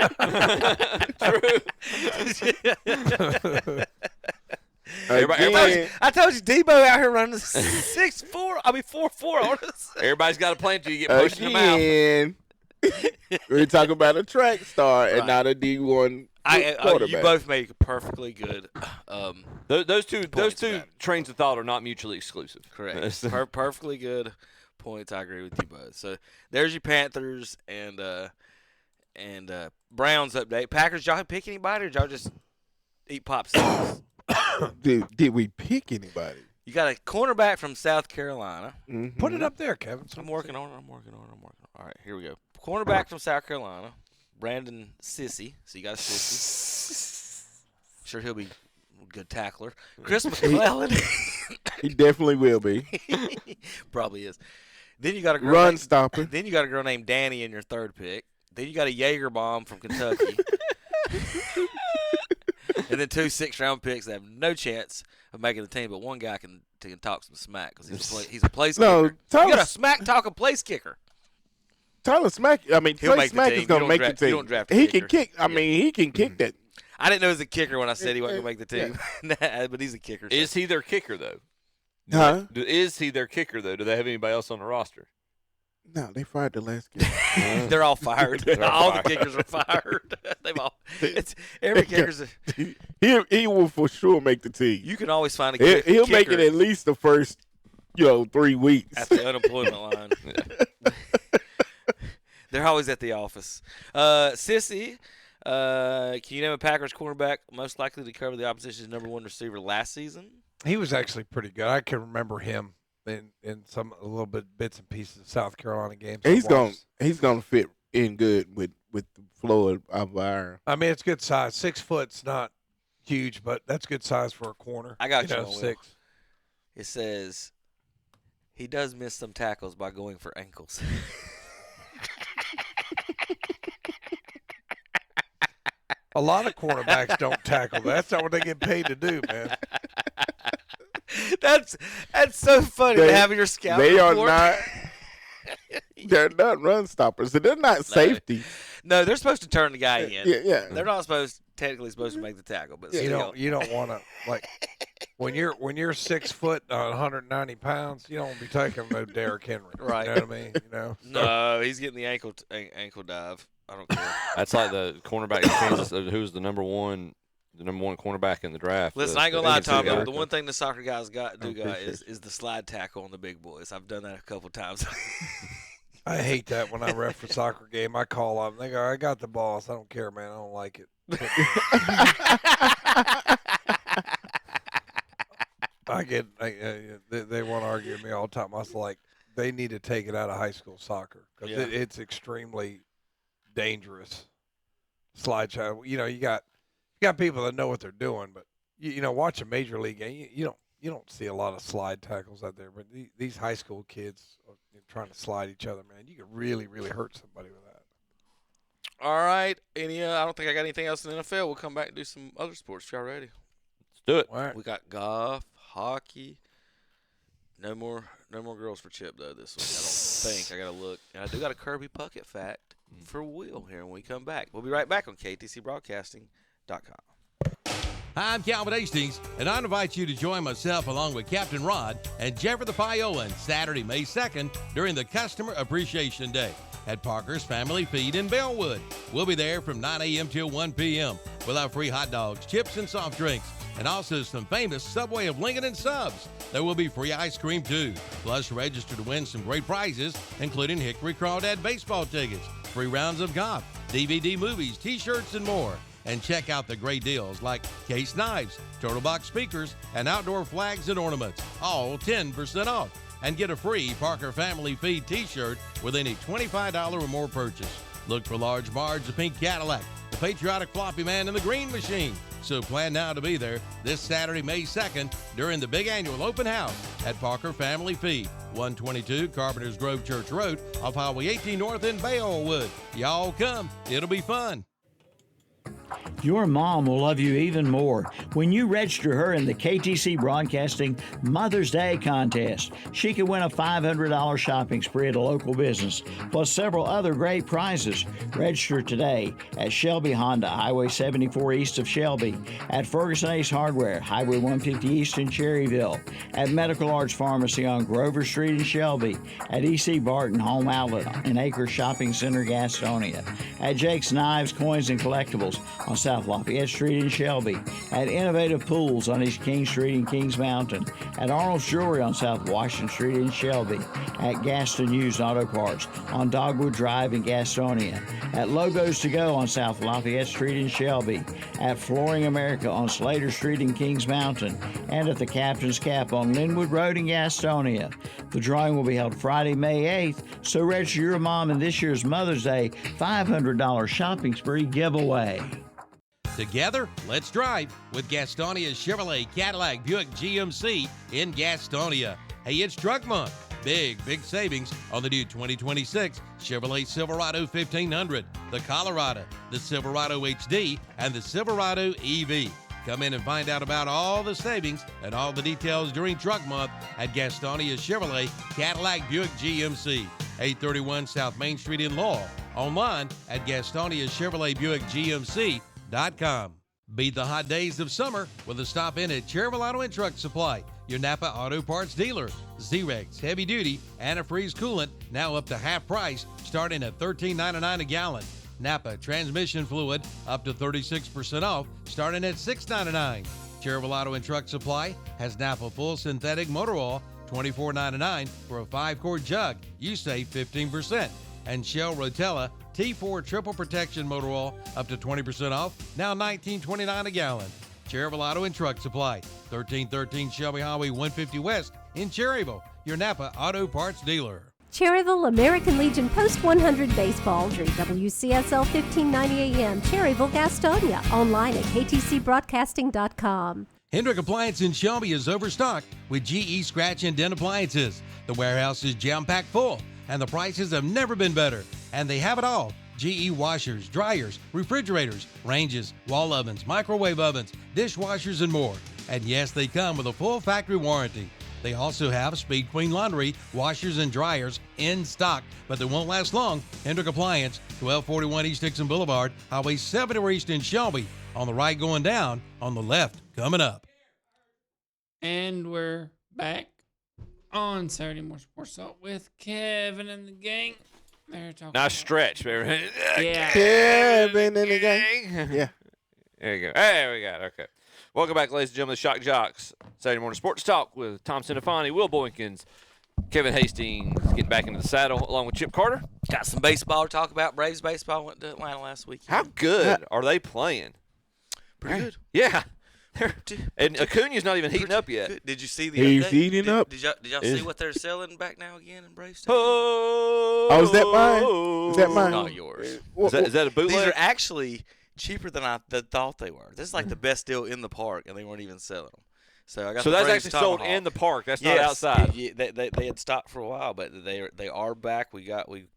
I told you, Debo out here running 6'4". I mean 4'4" on us. Everybody's got a plan till you get pushed in the mouth. Again, we're talking about a track star and not a D1 quarterback. You both made perfectly good. Those two trains of thought are not mutually exclusive. Correct. Perfectly good points. I agree with you both. So there's your Panthers and Browns update. Packers, y'all pick anybody or y'all just eat popsicles? Did we pick anybody? You got a cornerback from South Carolina. Mm-hmm. Put it up there, Kevin. I'm working on it. All right, here we go. Cornerback from South Carolina, Brandon Sissy. So you got a Sissy. Sure, he'll be a good tackler. Chris McClellan. He definitely will be. Probably is. Then you got a girl Run stopper. Then you got a girl named Danny in your third pick. Then you got a Jaeger bomb from Kentucky. And then 2 6th-round picks that have no chance of making the team, but one guy can talk some smack because he's a place kicker. You got a smack talking place kicker. Tyler Smack. I mean, Trey Smack is going to make the team. You don't draft a he kicker. can kick. I mean, he can kick that. I didn't know he was a kicker when I said he wasn't going to make the team, but he's a kicker. So. Is he their kicker though? Huh? Is he their kicker though? Do they have anybody else on the roster? No, they fired the last kicker. They're all fired. All the kickers are fired. They've all. Every kicker's. He will for sure make the team. You can always find a kicker. He'll make it at least the first, 3 weeks at the unemployment line. They're always at the office. Sissy, can you name a Packers cornerback most likely to cover the opposition's number 1 receiver last season? He was actually pretty good. I can remember him in some a little bit bits and pieces of South Carolina games. He's gonna fit in good with the flow of our. I mean, it's good size. 6 foot's not huge, but that's good size for a corner. I got you. 6. It says he does miss some tackles by going for ankles. A lot of quarterbacks don't tackle. That's not what they get paid to do, man. That's so funny to have your scout They report. are not. They're not run stoppers. They're not safety. No, they're supposed to turn the guy in. Yeah. They're not technically supposed to make the tackle, but You still. don't want to, like, when you're 6 foot, 190 pounds, you don't want to be taking no Derrick Henry. Right. You know what I mean? You know. No, he's getting the ankle dive. I don't care. That's like the cornerback in Kansas, who's the number one cornerback in the draft. Listen, I ain't gonna lie, Tom. Guy. The one thing the soccer guys do is the slide tackle on the big boys. I've done that a couple times. I hate that when I ref a soccer game. I call up. They go, I got the boss. I don't care, man. I don't like it. They want to argue with me all the time. I was like, they need to take it out of high school soccer because it's extremely dangerous. Slide shot. You got people that know what they're doing, but watch a major league game. You don't see a lot of slide tackles out there, but these high school kids are trying to slide each other, man. You could really, really hurt somebody with that. All right. I don't think I got anything else in the NFL. We'll come back and do some other sports. Y'all ready? Let's do it. All right. We got golf, hockey. No more girls for Chip though this week. I don't think. I gotta look. And I do got a Kirby Puckett fact for Will here when we come back. We'll be right back on KTCBroadcasting.com. Hi, I'm Calvin Hastings, and I invite you to join myself along with Captain Rod and Jeffrey the Piolan Saturday, May 2nd during the Customer Appreciation Day at Parker's Family Feed in Bellwood. We'll be there from 9 a.m. till 1 p.m. We'll have free hot dogs, chips, and soft drinks, and also some famous Subway of Lincoln and subs. There will be free ice cream, too. Plus, register to win some great prizes, including Hickory Crawdad baseball tickets, free rounds of golf, DVD movies, T-shirts, and more. And check out the great deals like case knives, turtle box speakers, and outdoor flags and ornaments, all 10% off. And get a free Parker Family Feed T-shirt with any $25 or more purchase. Look for Large Marge, the Pink Cadillac, the Patriotic Floppy Man, and the Green Machine. So plan now to be there this Saturday, May 2nd, during the big annual open house at Parker Family Feed, 122 Carpenters Grove Church Road off Highway 18 North in Bellwood. Y'all come. It'll be fun. Your mom will love you even more when you register her in the KTC Broadcasting Mother's Day contest. She can win a $500 shopping spree at a local business, plus several other great prizes. Register today at Shelby Honda, Highway 74 east of Shelby, at Ferguson Ace Hardware, Highway 150 east in Cherryville, at Medical Arts Pharmacy on Grover Street in Shelby, at E.C. Barton Home Outlet in Acres Shopping Center, Gastonia, at Jake's Knives, Coins, and Collectibles on South Lafayette Street in Shelby, at Innovative Pools on East King Street in Kings Mountain, at Arnold's Jewelry on South Washington Street in Shelby, at Gaston Used Auto Parts on Dogwood Drive in Gastonia, at Logos To Go on South Lafayette Street in Shelby, at Flooring America on Slater Street in Kings Mountain, and at the Captain's Cap on Linwood Road in Gastonia. The drawing will be held Friday, May 8th, so register your mom in this year's Mother's Day $500 shopping spree giveaway. Together, let's drive with Gastonia's Chevrolet Cadillac Buick GMC in Gastonia. Hey, it's Truck Month. Big savings on the new 2026 Chevrolet Silverado 1500, the Colorado, the Silverado HD, and the Silverado EV. Come in and find out about all the savings and all the details during Truck Month at Gastonia's Chevrolet Cadillac Buick GMC, 831 South Main Street in Lowell. Online at Gastonia's Chevrolet Buick GMC.com. Beat the hot days of summer with a stop in at Cherryville Auto and Truck Supply, your Napa Auto Parts dealer. Z-Rex Heavy Duty Antifreeze Coolant now up to half price, starting at $13.99 a gallon. Napa Transmission Fluid up to 36% off, starting at $6.99. Cherryville Auto and Truck Supply has Napa Full Synthetic Motor Oil, $24.99 for a 5-quart jug. You save 15%. And Shell Rotella T4 Triple Protection Motor Oil up to 20% off, now $19.29 a gallon. Cherryville Auto and Truck Supply, 1313 Shelby Highway 150 West in Cherryville, your Napa Auto Parts dealer. Cherryville American Legion Post 100 Baseball during WCSL 1590 AM, Cherryville, Gastonia. Online at ktcbroadcasting.com. Hendrick Appliance in Shelby is overstocked with GE Scratch and Dent appliances. The warehouse is jam-packed full, and the prices have never been better. And they have it all. GE washers, dryers, refrigerators, ranges, wall ovens, microwave ovens, dishwashers, and more. And yes, they come with a full factory warranty. They also have Speed Queen Laundry, washers, and dryers in stock, but they won't last long. Hendrick Appliance, 1241 East Dixon Boulevard, Highway 74 East in Shelby. On the right going down, on the left coming up. And we're back on Saturday Morning Sports Talk with Kevin and the gang. They're talking Nice stretch, man. Yeah. Kevin and the gang. Yeah. There you go. There we got it. Okay. Welcome back, ladies and gentlemen, to Shock Joxx Saturday Morning Sports Talk with Tom Sinafani, Will Boykins, Kevin Hastings getting back into the saddle along with Chip Carter. Got some baseball to talk about. Braves baseball went to Atlanta last week. How good are they playing? Pretty good. Yeah. And Acuna's not even heating up yet. Good. Did you see the He's update? heating up. Did y'all see what they're selling back now again in Braves? Oh, is that mine? Is that mine? Not yours. Is that a bootleg? These are actually cheaper than I thought they were. This is like the best deal in the park, and they weren't even selling them. So I got. So the that's Braves actually sold Tomahawk. in the park. That's Yes, not outside. They had stopped for a while, but they are back. We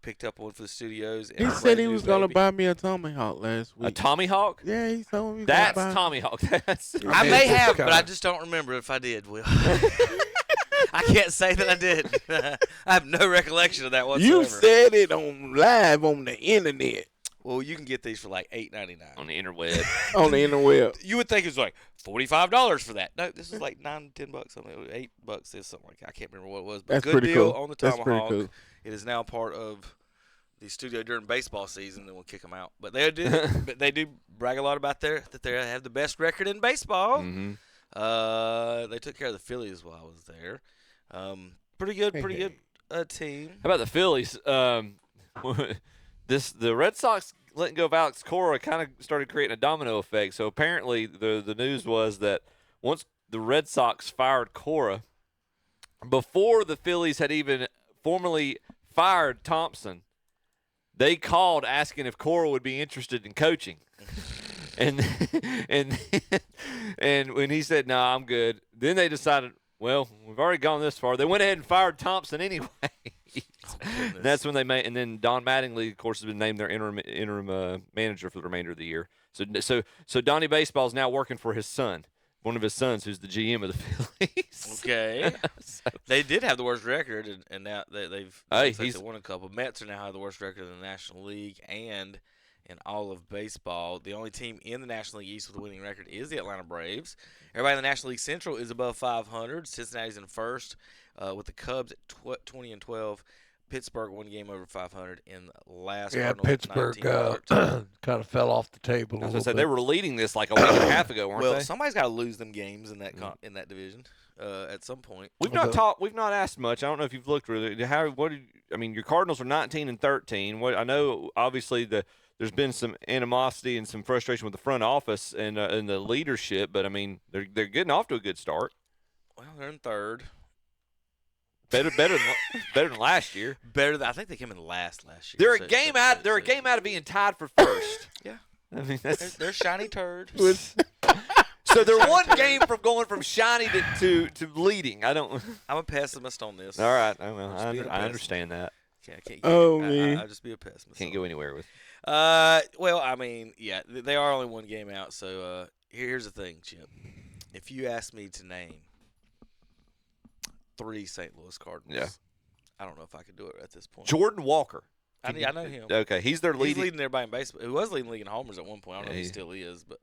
picked up one for the studios. And He a said brand he new was going to baby. buy me a Tomahawk last week. A Tommy Hawk? Yeah, he told me. He was That's gonna buy. Tommy Hawk. That's I may have, but I just don't remember if I did. Will. I can't say that I did. I have no recollection of that whatsoever. You said it on live on the internet. Well, you can get these for like $8.99 on the interweb. On the interweb. You would think it was like $45 for that. No, this is like $9-10 something. $8 is something like that. I can't remember what it was. But That's good pretty deal cool. on the That's Tomahawk. pretty cool. It is now part of the studio during baseball season. Then we'll kick them out. But they do brag a lot about that they have the best record in baseball. Mm-hmm. They took care of the Phillies while I was there. Pretty good team. How about the Phillies? The Red Sox letting go of Alex Cora kind of started creating a domino effect. So apparently the news was that once the Red Sox fired Cora, before the Phillies had even formally fired Thompson, they called asking if Cora would be interested in coaching. and when he said, "No, I'm good," then they decided, well, we've already gone this far. They went ahead and fired Thompson anyway. And that's when they made. And then Don Mattingly, of course, has been named their interim manager for the remainder of the year. So Donnie Baseball is now working for his son, one of his sons, who's the GM of the Phillies. Okay. They did have the worst record, and now they've Hey, they won a couple. Mets are now have the worst record in the National League and in all of baseball. The only team in the National League East with a winning record is the Atlanta Braves. Everybody in the National League Central is above 500. Cincinnati's in first with the Cubs at 20-12. Pittsburgh one game over 500 in last. Yeah, Cardinals Pittsburgh 19-13. kind of fell off the table. I was gonna say they were leading this like a week and a half ago, weren't well, they? somebody's got to lose them games in that in that division at some point. We've not asked much. I don't know if you've looked really. Your Cardinals are 19-13. I know obviously there's been some animosity and some frustration with the front office and the leadership, but I mean they're getting off to a good start. Well, they're in third. Better than last year. I think they came in last year. They're a game out. They're a game out of being tied for first. Yeah, I mean they're shiny turds. So they're one game from going from shiny to leading. I'm a pessimist on this. All right, I understand that. I'll just be a pessimist. Can't go anywhere with. Well, I mean, yeah, they are only one game out. So here's the thing, Chip. If you ask me to name 3 St. Louis Cardinals, yeah, I don't know if I could do it at this point. Jordan Walker. I know him. Okay, he's leading everybody in baseball. He was leading the league in homers at one point. I don't know if he still is, but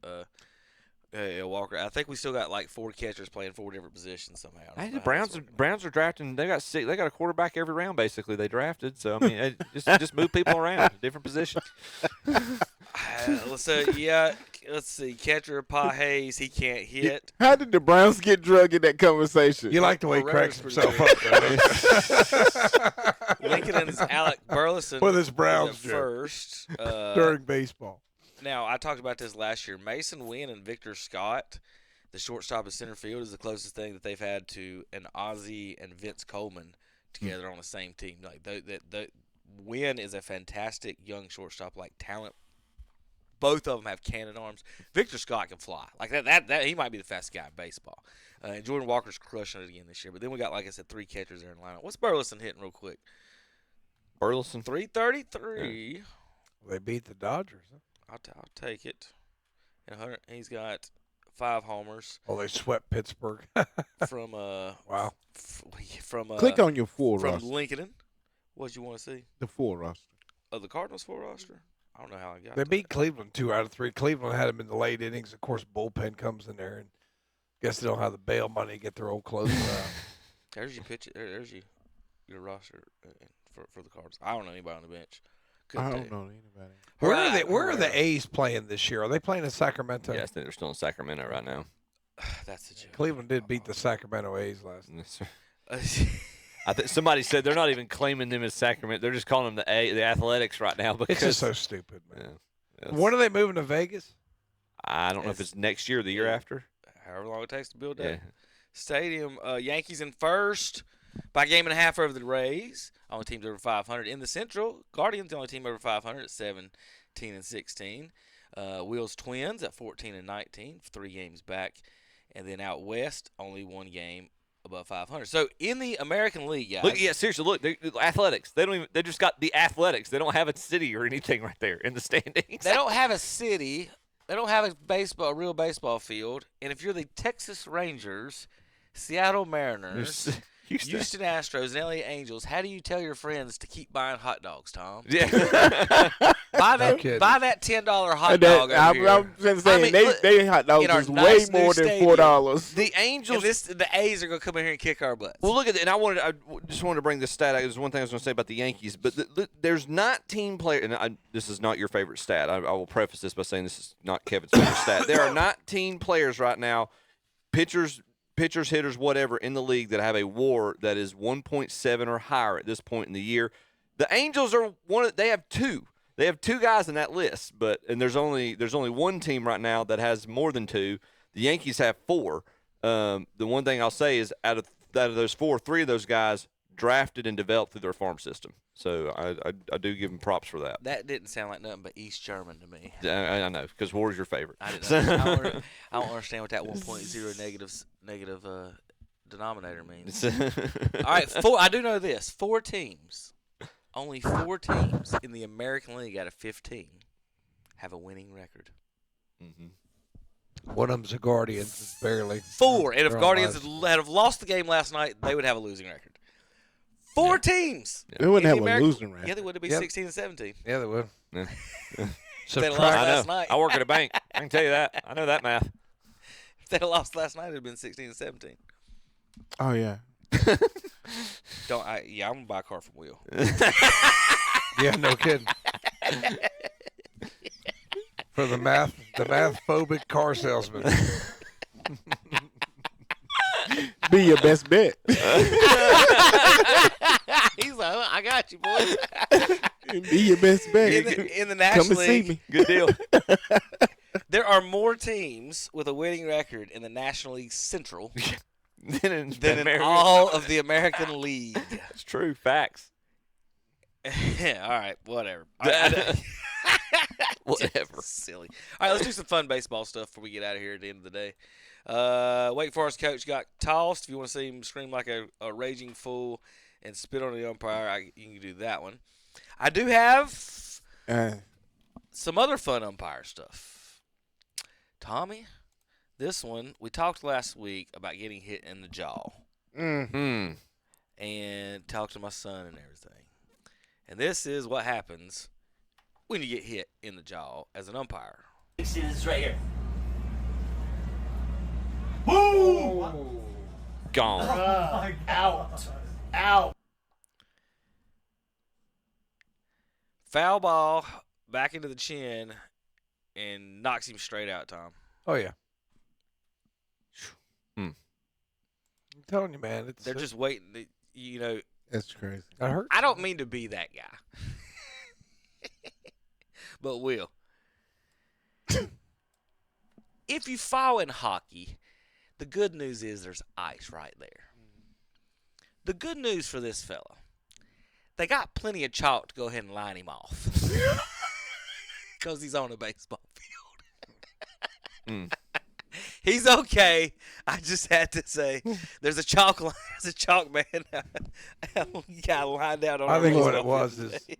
Walker. I think we still got like 4 catchers playing 4 different positions somehow. Hey, the Browns are drafting. They got a quarterback every round basically. They drafted. So I mean, just move people around to different positions. Let's see. Catcher Pa Hayes, he can't hit. How did the Browns get drug in that conversation? You like the way he cracks himself up. Lincoln's Alec Burleson with his Browns first during baseball. Now, I talked about this last year. Mason Wynn and Victor Scott, the shortstop of center field, is the closest thing that they've had to an Ozzie and Vince Coleman together on the same team. Like the Wynn is a fantastic young shortstop, like talent both of them have cannon arms. Victor Scott can fly. Like that he might be the fastest guy in baseball. And Jordan Walker's crushing it again this year. But then we got, like I said, 3 catchers there in lineup. What's Burleson hitting real quick? Burleson 333. Yeah. They beat the Dodgers. Huh? I'll take it. And he's got 5 homers. Oh, they swept Pittsburgh. From wow. From Click on your full from roster. Lincoln. What you want to see? The full roster. The Cardinals full roster. I don't know how I got. They beat Cleveland 2 out of 3. Cleveland had them in the late innings. Of course, bullpen comes in there, and guess they don't have the bail money to get their old closer out. There's your pitch. There's your roster for the Cardinals. I don't know anybody on the bench. I don't know anybody. Where are the A's playing this year? Are they playing in Sacramento? Yeah, I think they're still in Sacramento right now. That's a joke. Cleveland did beat the Sacramento A's last night. I think somebody said they're not even claiming them as Sacramento. They're just calling them the Athletics right now because It's just so stupid, man. Yeah, When are they moving to Vegas? I don't know if it's next year or the year after. However long it takes to build that Yeah. stadium. Yankees in first by a game and a half over the Rays. Only teams over 500 in the Central. Guardians the only team over 500 at 17-16. Wheels Twins at 14-19, 3 games back, and then out west only 1 game above 500. So in the American League, guys. Look, yeah, seriously, look, Athletics. They don't even. They just got the Athletics. They don't have a city or anything right there in the standings. They don't have a city. They don't have a real baseball field. And if you're the Texas Rangers, Seattle Mariners, Houston Astros, and LA Angels, how do you tell your friends to keep buying hot dogs, Tom? Yeah. buy that $10 hot dog over I'm here. just saying, they hot dogs is way more than $4. The Angels, the A's are going to come in here and kick our butts. Well, look at it, and I just wanted to bring this stat out. There's one thing I was going to say about the Yankees, but there's 19 players, and this is not your favorite stat. I will preface this by saying this is not Kevin's favorite stat. There are 19 players right now, pitchers, hitters, whatever, in the league that have a WAR that is 1.7 or higher at this point in the year. The Angels are they have 2. They have 2 guys in that list, and there's only one team right now that has more than 2. The Yankees have 4. The one thing I'll say is out of those 4, 3 of those guys drafted and developed through their farm system. So I do give them props for that. That didn't sound like nothing but East German to me. I know, because WAR is your favorite. I don't understand what that 1.0 negative denominator means. All right, I do know this. 4 teams, only 4 teams in the American League out of 15 have a winning record. One of them's the Guardians, barely. 4, and if Guardians had have lost the game last night, they would have a losing record. 4 teams. They wouldn't have a losing record. Yeah, they would be 16 and 17. Yeah, they would. Yeah. If they'd lost last night. I work at a bank. I can tell you that. I know that math. If they'd lost last night, it would have been 16 and 17. Oh, yeah. I'm going to buy a car from Will. Yeah, no kidding. For the math-phobic car salesman. Be your best bet. He's like, I got you, boy. Be your best bet. In the National Come and see League, me. Good deal. there are more teams with a winning record in the National League Central than in all of the American League. It's true. Facts. All right, whatever. Whatever. Silly. All right, let's do some fun baseball stuff before we get out of here at the end of the day. Wake Forest coach got tossed. If you want to see him scream like a raging fool and spit on the umpire, you can do that one. I do have some other fun umpire stuff. Tommy, this one, we talked last week about getting hit in the jaw. Mm-hmm. And talked to my son and everything. And this is what happens when you get hit in the jaw as an umpire. See this right here. Boom! Gone. Out. Out. Foul ball back into the chin and knocks him straight out, Tom. Oh, yeah. I'm telling you, man. They're just waiting. That's crazy. That hurt. I don't mean to be that guy. But Will. If you follow in hockey, the good news is there's ice right there. The good news for this fella, they got plenty of chalk to go ahead and line him off. because he's on a baseball field. Mm. He's okay. I just had to say, there's a chalk man. Got lined out on. I our think what baseball it was field is today.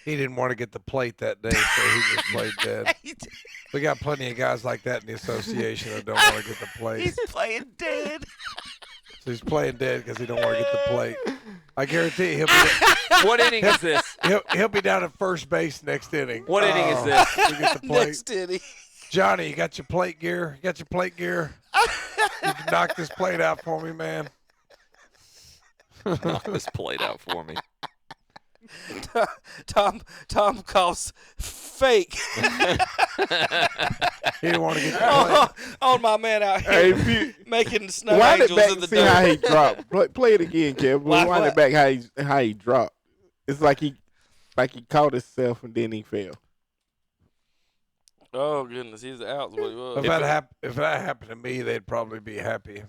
he didn't want to get the plate that day, so he just played dead. We got plenty of guys like that in the association that don't want to get the plate. He's playing dead. So he's playing dead because he don't want to get the plate. I guarantee he'll be. What inning is this? He'll be down at first base next inning. What inning is this? To get the plate. Next inning. Johnny, you got your plate gear? You got your plate gear? You can knock this plate out for me, man. Knock this plate out for me. Tom calls fake. He didn't want to get the plate. On my man out here making snow Wind it angels back in the and see how he dirt. dropped. Play it again, Kev. Like Wind what? it back how he dropped. It's like he caught himself and then he fell. Oh goodness, he's out. What he was. If that happened to me, they'd probably be happy.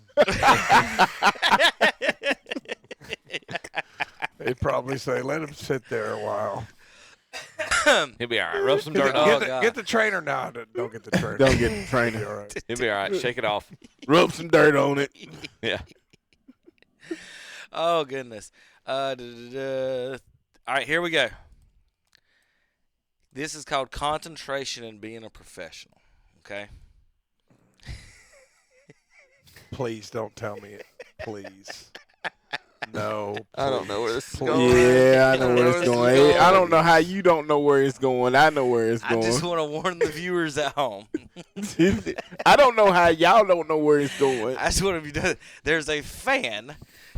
They'd probably say, "Let him sit there a while." He'll be all right. Rub some dirt on. Get the trainer now. Don't get the trainer. Don't get the trainer. All right. He'll be all right. Shake it off. Rub some dirt on it. Yeah. Oh goodness. All right, here we go. This is called concentration and being a professional. Okay. Please don't tell me it. Please. No. I don't know where this is Please. going. Yeah, I know where it's going. I don't know how you don't know where it's going. I know where it's going. I just want to warn the viewers at home. I don't know how y'all don't know where it's going. I just want to be done. There's a fan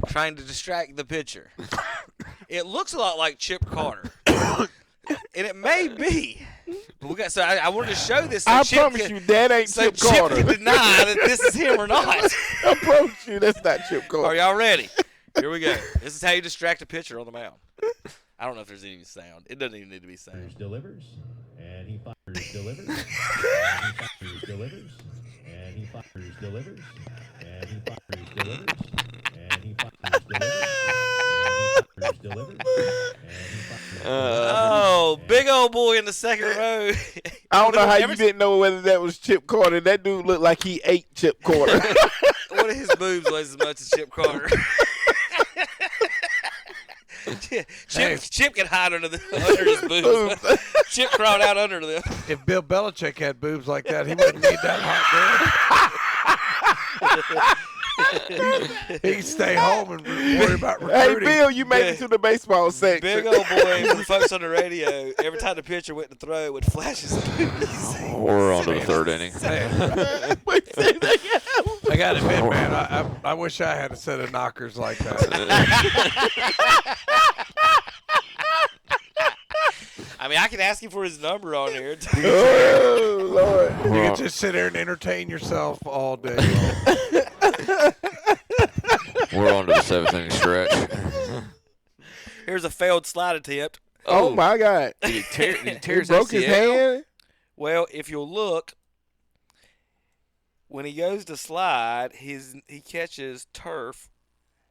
trying to distract the pitcher. It looks a lot like Chip Carter. And it may be. So I wanted to show this. So I Chip promise can, you that ain't so Chip Carter. Chip can deny that this is him or not. I promise you that's not Chip Carter. Are y'all ready? Here we go. This is how you distract a pitcher on the mound. I don't know if there's any sound. It doesn't even need to be sound. Delivers, and he fires, delivers, and he fires, delivers, and he fires, delivers, and he fires, delivers, and he fires, delivers, Oh, big old boy in the second row. I don't know how you didn't know whether that was Chip Carter. That dude looked like he ate Chip Carter. One of his boobs weighs as much as Chip Carter. Chip can hide under his boobs. Chip crawled out under them. If Bill Belichick had boobs like that, he wouldn't need that hot girl. He can stay home and worry about recruiting. Hey, Bill, you made it to the baseball section. Big old boy, for the folks on the radio, every time the pitcher went to throw, it would flash his boobs. We're on to the third inning. I got to admit, man, I wish I had a set of knockers like that. I mean, I can ask him for his number on here. Oh, Lord. You can just sit there and entertain yourself all day long. We're on to the seventh inning stretch. Here's a failed slide attempt. Oh, my God. Did he tear He broke his hand? Well, if you'll look, when he goes to slide, he catches turf.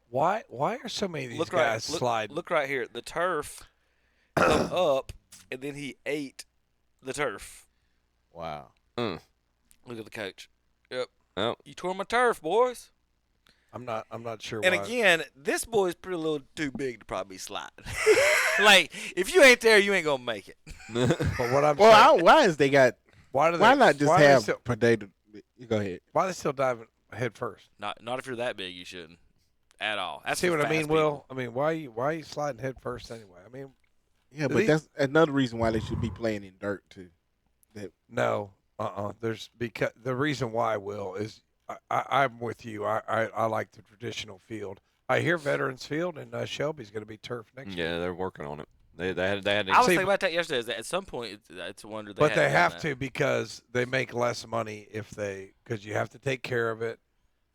Why are so many of these guys sliding? Look right here. The turf come up, and then he ate the turf. Wow. Look at the coach. Yep. Oh. You tore my turf, boys. I'm not sure And why. again, this boy's pretty little too big to probably be sliding. Like, if you ain't there, you ain't gonna make it. But what I'm Well, why is they got? Why not just have predator? Go ahead. Why are they still diving head first? Not if you're that big, you shouldn't at all. That's See for what I mean, fast Will? people. I mean, why are you sliding head first anyway? I mean, Yeah, but that's another reason why they should be playing in dirt too. No, There's because the reason why, Will, is I'm with you. I like the traditional field. I hear Veterans Field and Shelby's going to be turf next year. Yeah, they're working on it. They had. I was thinking about that yesterday. Is that at some point, it's a wonder. But they have to because they make less money because you have to take care of it.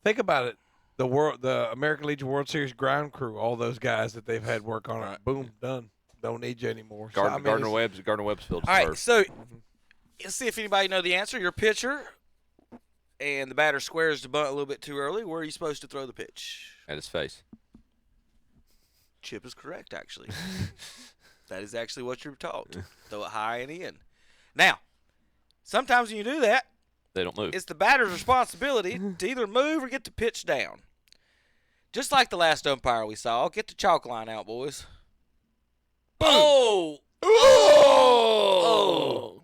Think about it. The American Legion World Series ground crew, all those guys that they've had work on it, boom, done. Don't need you anymore. Gardner Webb's Field. All right, so let's see if anybody know the answer. Your pitcher and the batter squares the bunt a little bit too early. Where are you supposed to throw the pitch? At his face. Chip is correct, actually. That is actually what you're taught. Throw it high and in. Now, Sometimes when you do that, They don't move. it's the batter's responsibility to either move or get the pitch down. Just like the last umpire we saw. Get the chalk line out, boys. Boom. Oh! Oh!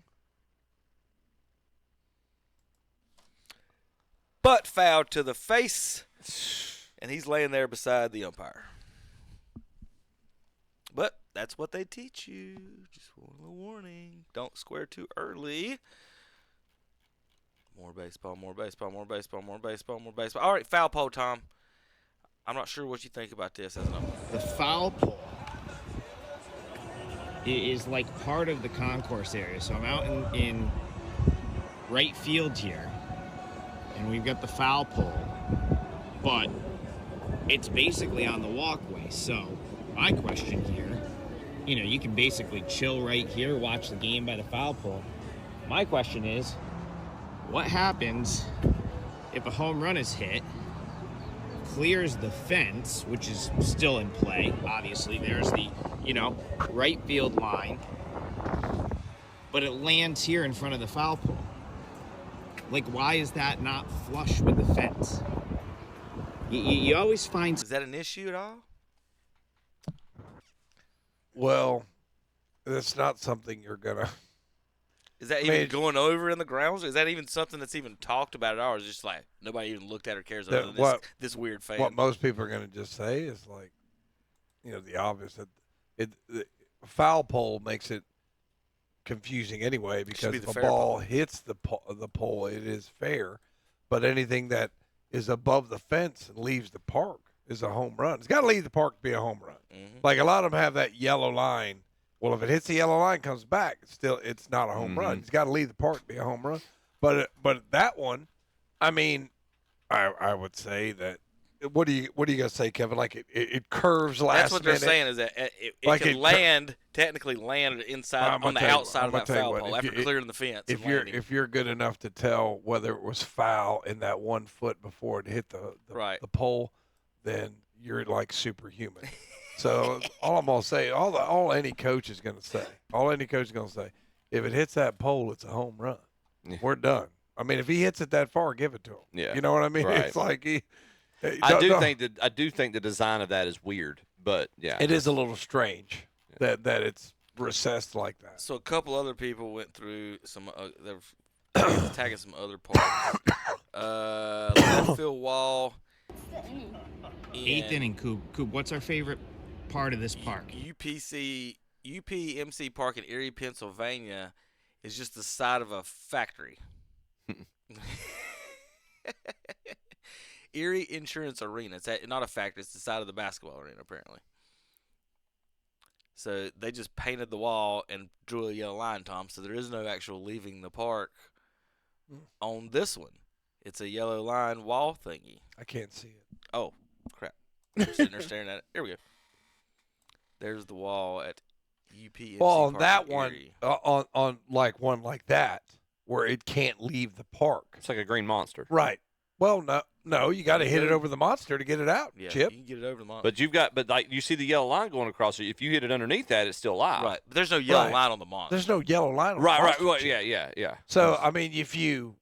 Butt foul to the face, and he's laying there beside the umpire. But that's what they teach you. Just a little warning. Don't square too early. More baseball, more baseball, more baseball, more baseball, more baseball. All right, foul pole, Tom. I'm not sure what you think about this as an umpire. The foul pole is like part of the concourse area. So I'm out in right field here, and we've got the foul pole, but it's basically on the walkway. So my question here, you can basically chill right here, watch the game by the foul pole. My question is, what happens if a home run is hit, clears the fence, which is still in play? Obviously, there's the, right field line, but it lands here in front of the foul pole. Like, why is that not flush with the fence? You always find... Is that an issue at all? Well, that's not something you're going to... Is that even going over in the grounds? Is that even something that's even talked about at all? Or is it just like nobody even looked at or cares other than this weird fan? What most people are going to just say is like, the obvious that the foul pole makes it confusing anyway, because if a ball hits the pole, it is fair. But anything that is above the fence and leaves the park is a home run. It's got to leave the park to be a home run. Mm-hmm. Like a lot of them have that yellow line. Well, if it hits the yellow line, comes back, it's not a home run. It's got to leave the park to be a home run. But that one, I mean, I would say that. What are you gonna say, Kevin? Like it curves last minute. That's what they're saying, is that it can technically land inside on the outside of that foul pole after clearing the fence. If you're good enough to tell whether it was foul in that 1 foot before it hit the pole, then you're like superhuman. So all I'm gonna say, all any coach is gonna say, if it hits that pole, it's a home run. Yeah. We're done. I mean, if he hits it that far, give it to him. Yeah. You know what I mean? Right. It's like I do think the design of that is weird, but yeah, it is a little strange that it's recessed like that. So a couple other people went through some. They're tagging some other parts. Left field wall. Eighth inning, Coop. What's our favorite part of this park? UPMC Park in Erie, Pennsylvania, is just the side of a factory. Erie Insurance Arena. It's not a factory. It's the side of the basketball arena, apparently. So they just painted the wall and drew a yellow line, Tom. So there is no actual leaving the park on this one. It's a yellow line wall thingy. I can't see it. Oh, crap. I'm sitting there staring at it. Here we go. There's the wall at UPMC Well, on Park that in one, Erie. on like one like that, where it can't leave the park. It's like a green monster. Right. Well, no, you got to hit it over the monster to get it out, Yeah, Chip. you can get it over the monster. But like you see the yellow line going across it. If you hit it underneath that, it's still live. Right. But there's no yellow Right. line on the monster. There's no yellow line on the Right. monster, Well, Chip. yeah. So, I mean, if you,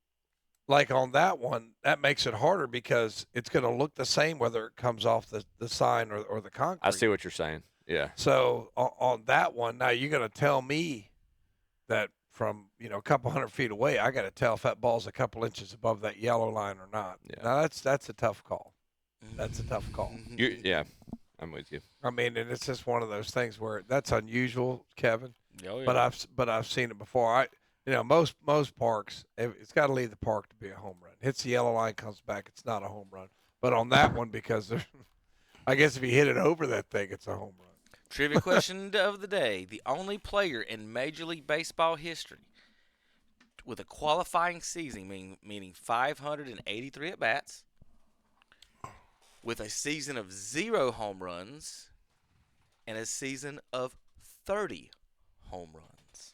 like on that one, that makes it harder because it's going to look the same whether it comes off the sign or the concrete. I see what you're saying. Yeah. So, on that one, now you're going to tell me that from, a couple 100 feet away, I got to tell if that ball's a couple inches above that yellow line or not. Yeah. Now, that's a tough call. That's a tough call. Yeah, I'm with you. I mean, and it's just one of those things where that's unusual, Kevin. Oh, yeah. But I've seen it before. Most parks, it's got to leave the park to be a home run. Hits the yellow line, comes back, it's not a home run. But on that one, because I guess if you hit it over that thing, it's a home run. Trivia question of the day. The only player in Major League Baseball history with a qualifying season, meaning 583 at-bats, with a season of 0 home runs, and a season of 30 home runs.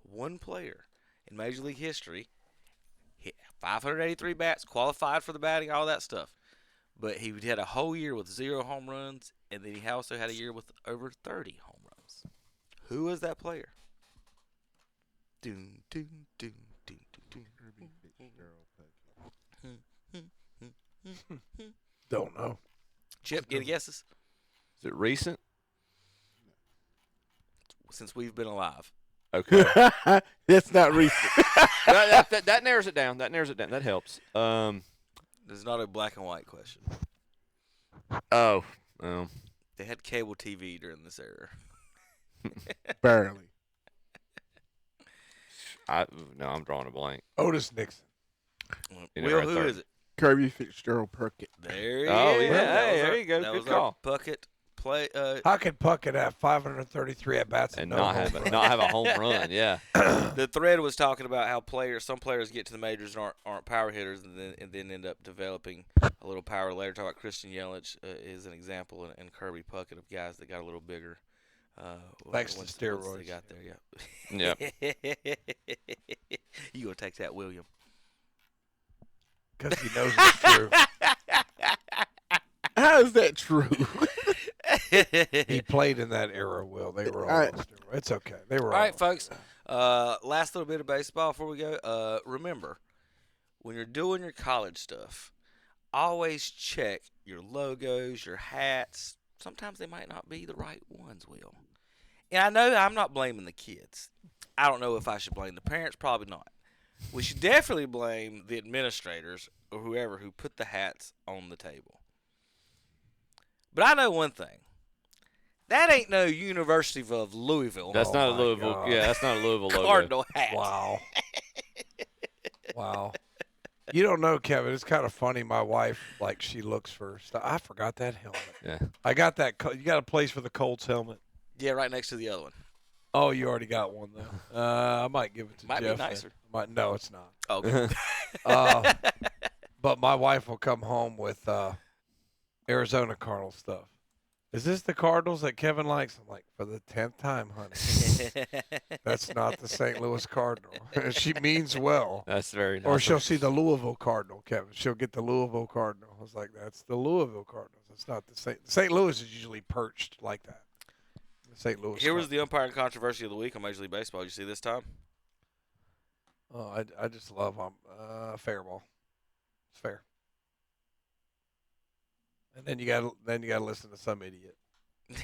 One player in Major League history hit 583 bats, qualified for the batting, all that stuff. But he had a whole year with 0 home runs, and then he also had a year with over 30 home runs. Who was that player? Doom, doom, doom. Don't know. Chip, any guesses? Is it recent? Since we've been alive. Okay. That's not recent. that narrows it down. That narrows it down. That helps. It's not a black and white question. Oh. They had cable TV during this era. Barely. I'm drawing a blank. Otis Nixon. Will, who is it? Kirby Fitzgerald Puckett. There he is. Hey, there you go. That Good was call. our Puckett play. How could Puckett have 533 at bats And no not home have run? not have a home run? Yeah. The thread was talking about how some players get to the majors and aren't power hitters, and then end up developing a little power later. Talk about Christian Yelich is an example, and Kirby Puckett of guys that got a little bigger. Thanks to once steroids. they got there, yeah. You gonna text that, William? Because he knows it's true. How is that true? He played in that era, Will. They were all on steroids. It's okay. They were all right, folks. Last little bit of baseball before we go. Remember, when you're doing your college stuff, always check your logos, your hats. Sometimes they might not be the right ones, Will. And I know I'm not blaming the kids. I don't know if I should blame the parents. Probably not. We should definitely blame the administrators or whoever who put the hats on the table. But I know one thing. That ain't no University of Louisville. That's not a Louisville. God. Yeah, that's not a Louisville logo. Cardinal hat. Wow. Wow. You don't know, Kevin. It's kind of funny. My wife, she looks for stuff. I forgot that helmet. Yeah. I got that. You got a place for the Colts helmet? Yeah, right next to the other one. Oh, you already got one, though. I might give it to Might Jeff. be nicer. No, it's not. Okay. But my wife will come home with Arizona Cardinals stuff. Is this the Cardinals that Kevin likes? I'm like, for the 10th time, honey. That's not the St. Louis Cardinal. She means well. That's very. Or she'll see the Louisville Cardinal, Kevin. She'll get the Louisville Cardinal. I was like, that's the Louisville Cardinals. It's not the St. Louis is usually perched like that. The St. Louis. Here was the umpiring controversy of the week on Major League Baseball. Did you see this time? Oh, I just love fair ball. It's fair. And then you got to listen to some idiot. I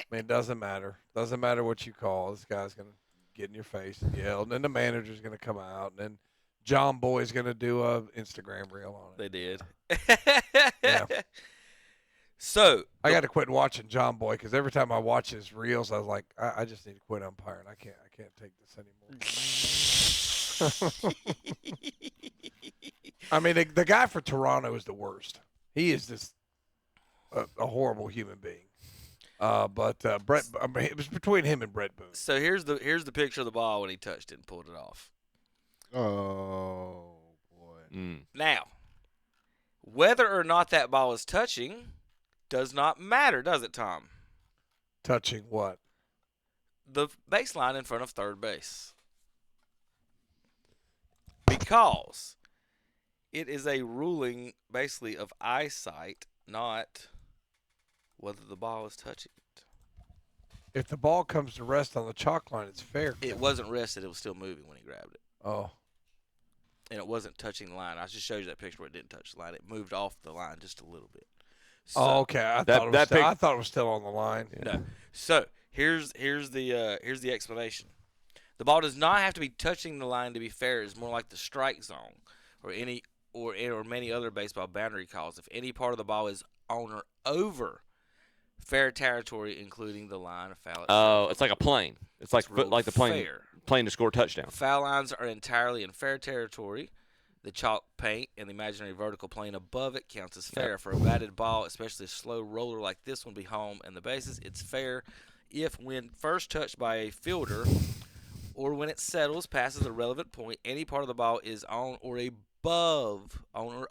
mean, it doesn't matter. Doesn't matter what you call. This guy's gonna get in your face and yell, and then the manager's gonna come out, and then John Boy's gonna do a Instagram reel on it. They did. Yeah. So I got to quit watching John Boy because every time I watch his reels, I was like, I just need to quit umpiring. I can't take this anymore. I mean, the guy for Toronto is the worst. He is just a horrible human being. But Brett, I mean, it was between him and Brett Boone. So here's the picture of the ball when he touched it and pulled it off. Oh boy. Now, whether or not that ball is touching does not matter, does it, Tom? Touching what? The baseline in front of third base. Because it is a ruling basically of eyesight, not whether the ball is touching it. If the ball comes to rest on the chalk line, it's fair. It wasn't rested. It was still moving when he grabbed it. Oh. And it wasn't touching the line. I just showed you that picture where it didn't touch the line. It moved off the line just a little bit. So, okay. I thought it was still on the line. Yeah. No. So here's the explanation. The ball does not have to be touching the line to be fair. It's more like the strike zone or many other baseball boundary calls. If any part of the ball is on or over fair territory, including the line of foul. Oh, it's like a plane. It's like the plane fair. Plane to score a touchdown. Foul lines are entirely in fair territory. The chalk paint and the imaginary vertical plane above it counts as fair. For a batted ball, especially a slow roller like this one, be home and the bases, it's fair if when first touched by a fielder or when it settles, passes the relevant point, any part of the ball is on or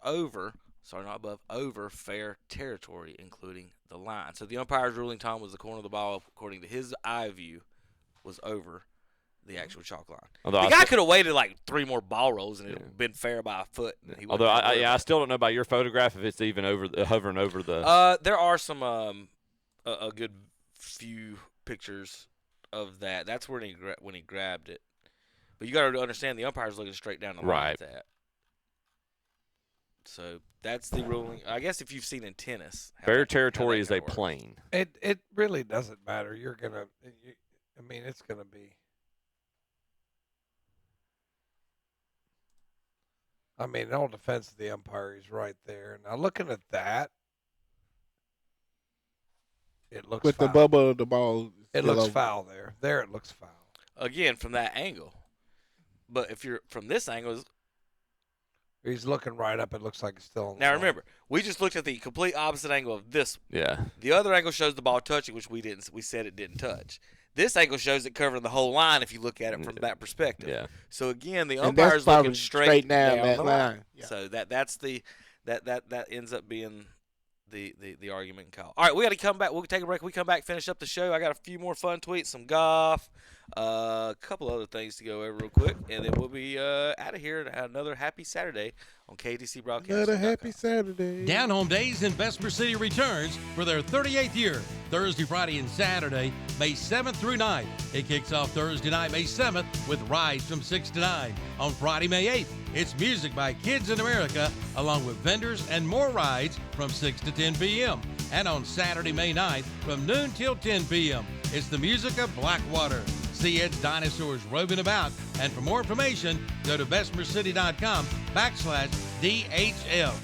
over fair territory, including the line. So the umpire's ruling, Tom, was the corner of the ball, according to his eye view, was over the actual chalk line. Although the guy could have waited like 3 more ball rolls and it would have been fair by a foot. Although I still don't know by your photograph if it's even hovering over the. There are some a good few pictures of that. That's when he grabbed it. But you got to understand the umpire's looking straight down the line right. at that. So that's the ruling. I guess if you've seen in tennis, Fair territory is a plane. It really doesn't matter. You're gonna. I mean, it's gonna be. I mean, in all defense of the umpire, he's right there. Now looking at that, it looks with foul. the bubble of the ball. It still looks over. foul there. There, it looks foul. Again, from that angle. But if you're from this angle, He's looking right up. It looks like it's still on the now line. remember, we just looked at the complete opposite angle of this. Yeah. The other angle shows the ball touching, which we didn't. We said it didn't touch. This angle shows it covering the whole line if you look at it from that perspective. Yeah. So again, the And that's umpire's looking probably straight down down that the line. Yeah. So that's the that ends up being the argument and call. All right, we got to come back. We'll take a break. We come back, finish up the show. I got a few more fun tweets, some golf, a couple other things to go over real quick, and then we'll be out of here and have another happy Saturday on KTC Broadcasting. Another happy Saturday. Down Home Days in Bessemer City returns for their 38th year, Thursday, Friday, and Saturday, May 7th through 9th. It kicks off Thursday night, May 7th, with rides from 6 to 9. On Friday, May 8th, it's music by Kids in America, along with vendors and more rides from 6 to 10 p.m. And on Saturday, May 9th, from noon till 10 p.m., it's the music of Blackwater. See Ed's Dinosaurs roving about. And for more information, go to bessemercity.com/DHF.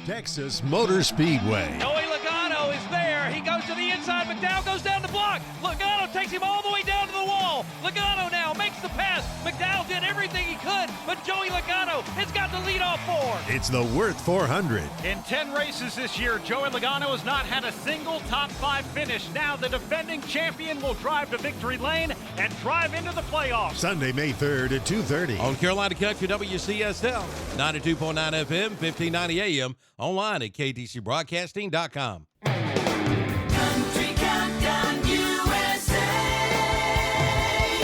Texas Motor Speedway. Joey Logano is there. He goes to the inside. McDowell goes down the block. Logano takes him all the way down to the wall. Logano now makes the pass. McDowell did everything he could, but Joey Logano has got the lead off four. It's the Worth 400. In 10 races this year, Joey Logano has not had a single top 5 finish. Now the defending champion will drive to victory lane and drive into the playoffs. Sunday, May 3rd at 2:30. On Carolina Country WCSL, 92.9 FM, 1590 AM, online at ktcbroadcasting.com.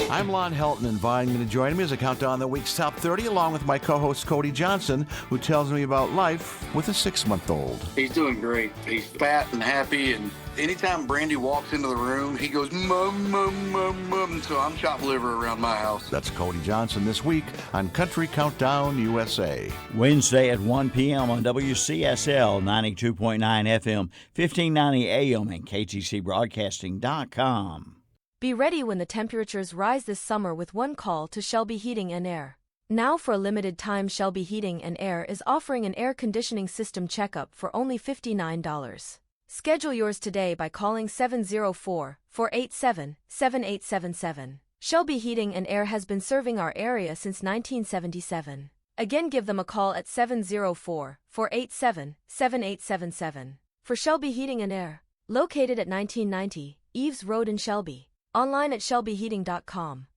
I'm Lon Helton, inviting you to join me as I count down the week's top 30, along with my co-host Cody Johnson, who tells me about life with a 6-month-old. He's doing great. He's fat and happy, and anytime Brandy walks into the room, he goes, "Mum, mum, mum, mum." So I'm chopped liver around my house. That's Cody Johnson this week on Country Countdown USA. Wednesday at 1 p.m. on WCSL 92.9 FM, 1590 AM, and KTCBroadcasting.com. Be ready when the temperatures rise this summer with one call to Shelby Heating and Air. Now for a limited time, Shelby Heating and Air is offering an air conditioning system checkup for only $59. Schedule yours today by calling 704-487-7877. Shelby Heating and Air has been serving our area since 1977. Again, give them a call at 704-487-7877. For Shelby Heating and Air, located at 1990 Eves Road in Shelby. Online at shelbyheating.com.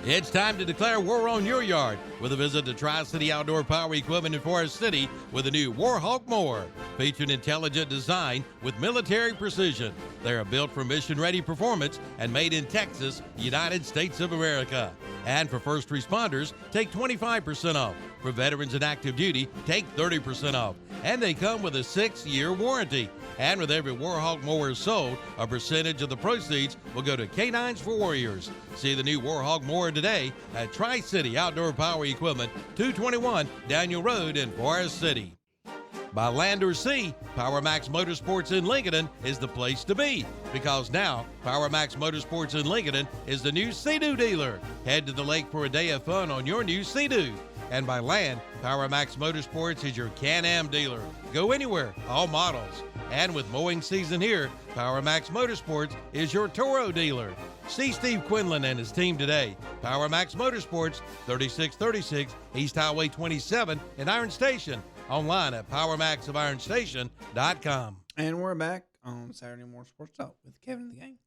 It's time to declare war on your yard with a visit to Tri-City Outdoor Power Equipment in Forest City with a new Warhawk mower. Featuring intelligent design with military precision. They are built for mission-ready performance and made in Texas, United States of America. And for first responders, take 25% off. For veterans and active duty, take 30% off. And they come with a 6-year warranty. And with every Warhawk mower sold, a percentage of the proceeds will go to Canines for Warriors. See the new Warhawk mower today at Tri-City Outdoor Power Equipment, 221 Daniel Road in Forest City. By land or sea, Power Max Motorsports in Lincoln is the place to be, because now Power Max Motorsports in Lincoln is the new Sea-Doo dealer. Head to the lake for a day of fun on your new Sea-Doo. And by land, Power Max Motorsports is your Can-Am dealer. Go anywhere, all models. And with mowing season here, Power Max Motorsports is your Toro dealer. See Steve Quinlan and his team today. Power Max Motorsports, 3636 East Highway 27 in Iron Station. Online at powermaxofironstation.com. And we're back on Saturday Morning Sports Talk with Kevin and the gang.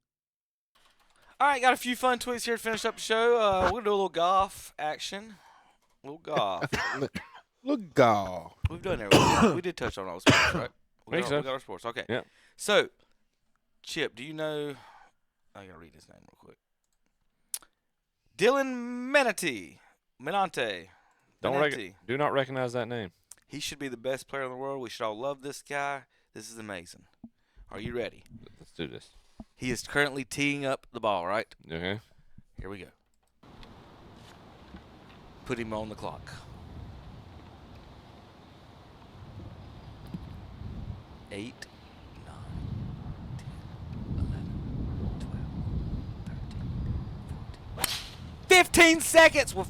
All right, got a few fun tweets here to finish up the show. We're going to do a little golf action. A little golf. Look, golf. We've done everything. We did touch on all the sports, right? We got our sports. Okay. Yeah. So, Chip, do you know? I got to read his name real quick. Dylan Menante. Do not recognize that name. He should be the best player in the world. We should all love this guy. This is amazing. Are you ready? Let's do this. He is currently teeing up the ball, right? Okay. Here we go. Put him on the clock. 8, 9, 10, 11, 12, 13, 15 seconds with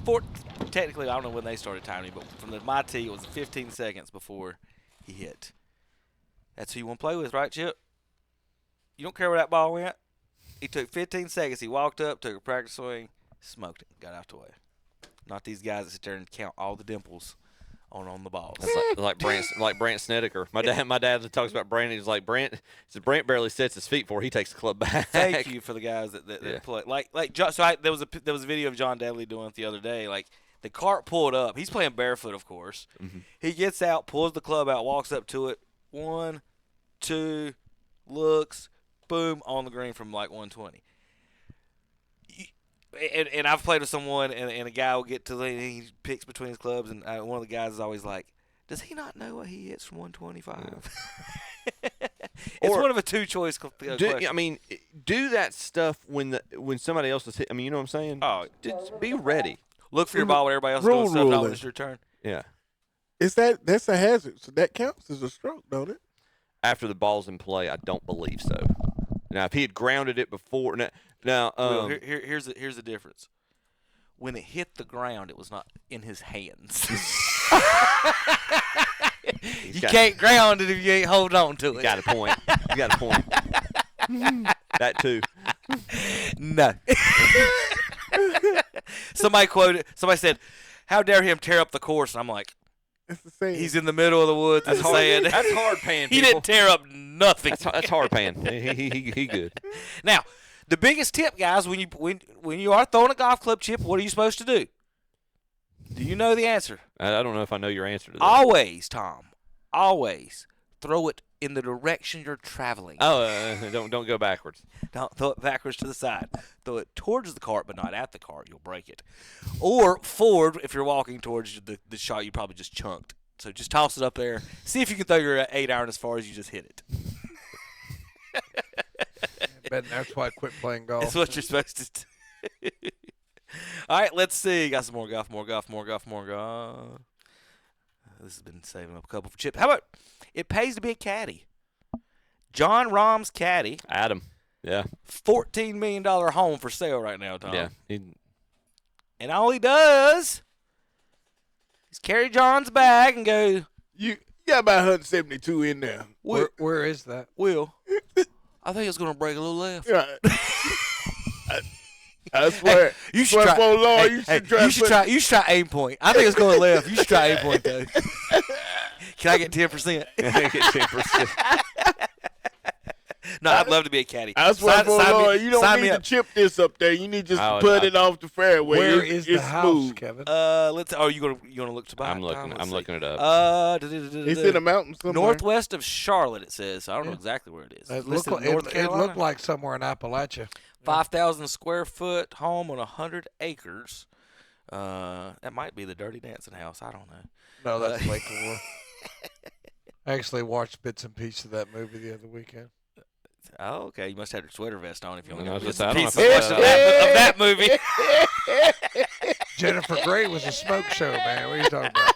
technically, I don't know when they started timing, but from my tee, it was 15 seconds before he hit. That's who you want to play with, right, Chip? You don't care where that ball went. He took 15 seconds. He walked up, took a practice swing, smoked it, got out the way. Not these guys that sit there and count all the dimples on the balls. That's like Brant Snedeker. My dad talks about Brant. He's like Brant barely sets his feet before he takes the club back. Thank you for the guys that play. There was a video of John Dudley doing it the other day. Like the cart pulled up. He's playing barefoot, of course. Mm-hmm. He gets out, pulls the club out, walks up to it. 1, 2, looks, boom, on the green from like 120. And I've played with someone, and a guy will get to he picks between his clubs, and one of the guys is always like, "Does he not know what he hits from 125?" Yeah. It's one of a two-choice question. I mean, do that stuff when somebody else is hitting. I mean, you know what I'm saying? Oh, just be ready. Look for your ball when everybody else is doing stuff. Not when it's your turn. Yeah. That's a hazard, so that counts as a stroke, don't it? After the ball's in play, I don't believe so. Now, if he had grounded it before, here's the difference. When it hit the ground, it was not in his hands. You can't ground it if you ain't hold on to it. You got a point. That too. No. Somebody said, "How dare him tear up the course?" And I'm like, it's the same. He's in the middle of the woods. That's hard paying. He didn't tear up nothing. That's hard paying. He good. Now, the biggest tip, guys, when you are throwing a golf club, Chip, what are you supposed to do? Do you know the answer? I don't know if I know your answer to that. Always, Tom. Always throw it in the direction you're traveling. Oh, don't go backwards. Don't throw it backwards to the side. Throw it towards the cart, but not at the cart. You'll break it. Or forward if you're walking towards the shot you probably just chunked. So just toss it up there. See if you can throw your 8-iron as far as you just hit it. Bet that's why I quit playing golf. That's what you're supposed to do. All right, let's see. Got some more golf. This has been saving up a couple for Chip. How about it pays to be a caddy? John Rahm's caddy. Adam. Yeah. $14 million home for sale right now, Tom. Yeah. And all he does is carry John's bag and go. You got about 172 in there. Where is that? Will. I think it's going to break a little left. Yeah. I swear. Hey, you should try. You should try aim point. I think it's going left. You should try aim point though. Can I get 10%? Get 10%. No, I'd love to be a caddy. I swear for Lord, you don't need to chip this up there. You need just to put it off the fairway. Where is the house, smooth. Kevin? You gonna look to buy? I'm looking it up. It's in the mountains somewhere. Northwest of Charlotte, it says. I don't know exactly where it is. It looked like somewhere in Appalachia. 5,000 square foot home on 100 acres. That might be the Dirty Dancing house. I don't know. No, that's Lake War. I actually watched bits and pieces of that movie the other weekend. Oh, okay. You must have your sweater vest on if you want I to was get just pieces of that movie. Jennifer Grey was a smoke show, man. What are you talking about?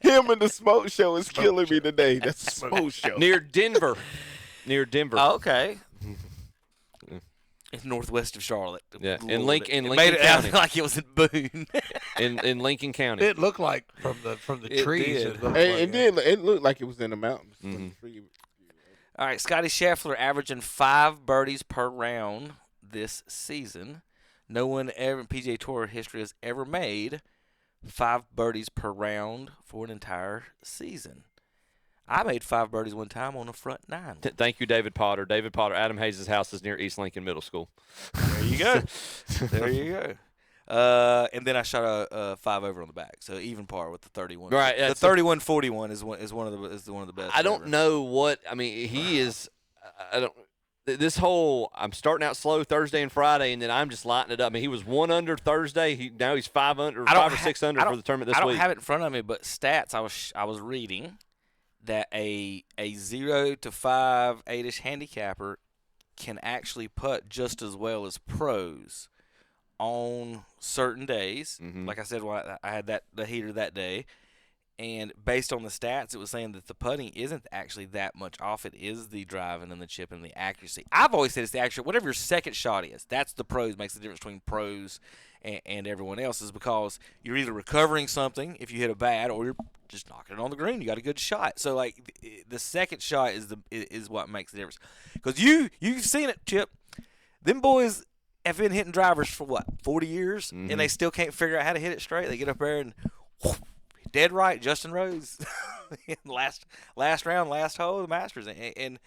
Him and the smoke show is killing me today. That's a smoke show. Near Denver. Oh, okay. It's northwest of Charlotte. Yeah, in Lincoln made it County. out like it was in Boone. in Lincoln County. It looked like from the trees. It looked like it was in the mountains. Mm-hmm. All right, Scotty Scheffler averaging 5 birdies per round this season. No one ever in PGA Tour history has ever made 5 birdies per round for an entire season. I made 5 birdies one time on the front 9. Thank you, David Potter. David Potter, Adam Hayes' house is near East Lincoln Middle School. There you go. There you go. And then I shot a 5 over on the back, so even par with the 31. Right, the 31-41 is one of the best. I don't know what I mean. He is. I don't. This whole I'm starting out slow Thursday and Friday, and then I'm just lighting it up. I mean, he was 1 under Thursday. Now he's 5 under, 5 or 6 under for the tournament this week. I don't have it in front of me, but stats I was reading that a 0 to 5 8-ish handicapper can actually putt just as well as pros on certain days. Mm-hmm. Like I said, I had the heater that day, And based on the stats, it was saying that the putting isn't actually that much off. It is the driving and the chipping and the accuracy. I've always said it's the accuracy. Whatever your second shot is, that's the pros. Makes the difference between pros and everyone else, is because you're either recovering something if you hit a bad, or you're just knocking it on the green. You got a good shot. So like the second shot is what makes the difference. Because you've seen it, Chip. Them boys have been hitting drivers for what, 40 years, and they still can't figure out how to hit it straight. They get up there and whoosh, dead right, Justin Rose, last round, last hole of the Masters, and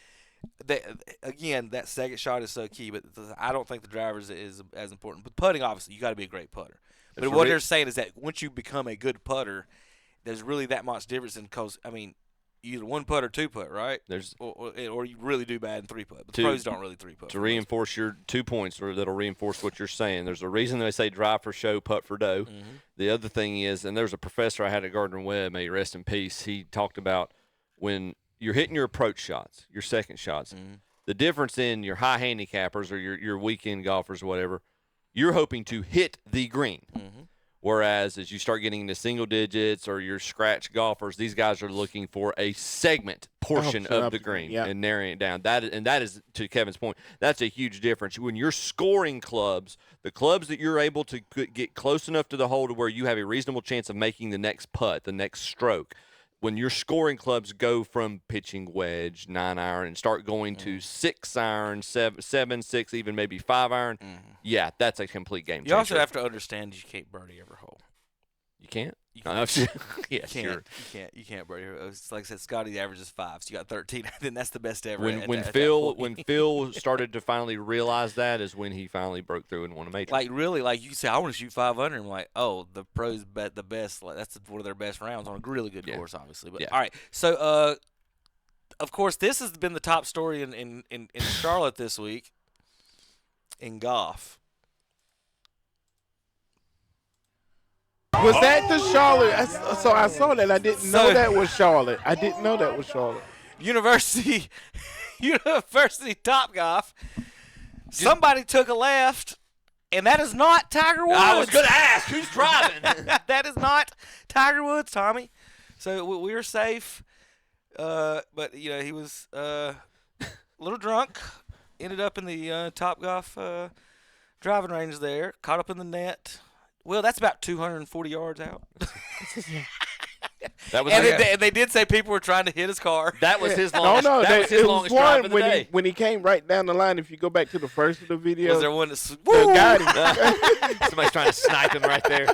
again, that second shot is so key. But I don't think the drivers is as important. But putting, obviously, you got to be a great putter. But what they're saying is that once you become a good putter, there's really that much difference because either one putt or two putt, right? Or you really do bad in three putt. But the pros don't really three putt. To reinforce your 2 points, or that'll reinforce what you're saying. There's a reason they say drive for show, putt for dough. The other thing is, and there's a professor I had at Gardner Webb, may he rest in peace. He talked about when you're hitting your approach shots, your second shots, the difference in your high handicappers or your weekend golfers or whatever, you're hoping to hit the green. Whereas as you start getting into single digits or your scratch golfers, these guys are looking for a segment portion of the green and narrowing it down. That is, to Kevin's point, that's a huge difference. When you're scoring clubs, the clubs that you're able to get close enough to the hole to where you have a reasonable chance of making the next putt, the next stroke. When your scoring clubs go from pitching wedge, 9-iron, and start going to 6-iron, 7, 6, even maybe 5-iron, yeah, that's a complete game changer. You also have to understand you can't birdie every hole. You can't? You Sure. You can't birdie. It's like I said, Scotty averages 5, so you got 13. Then that's the best ever. When Phil started to finally realize that is when he finally broke through and won a major. Like really, like you say, I want to shoot 500. I'm like, oh, the pros bet the best. Like that's one of their best rounds on a really good course, obviously. But all right, so of course, this has been the top story in Charlotte this week in golf. Was that the Charlotte? So I saw that. I didn't know that was Charlotte. I didn't know that was Charlotte. University Topgolf. Somebody took a left, and that is not Tiger Woods. I was going to ask, who's driving? That is not Tiger Woods, Tommy. So we were safe, but he was a little drunk. Ended up in the Topgolf driving range there. Caught up in the net. Well, that's about 240 yards out. And they did say people were trying to hit his car. That was his longest. That was his longest drive of the day. When he came right down the line, if you go back to the first of the video, was there one that got him? Somebody's trying to snipe him right there.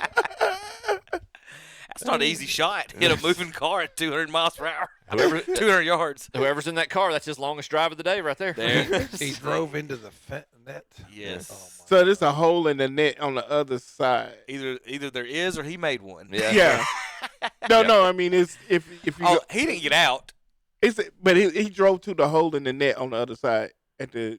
That's not an easy shot. Hit a moving car at 200 miles per hour. 200 yards. Whoever's in that car, that's his longest drive of the day right there. He drove into the net. Yes. So there's a hole in the net on the other side. Either there is or he made one. Yeah. No. I mean, it's if you. He didn't get out. But he drove to the hole in the net on the other side at the.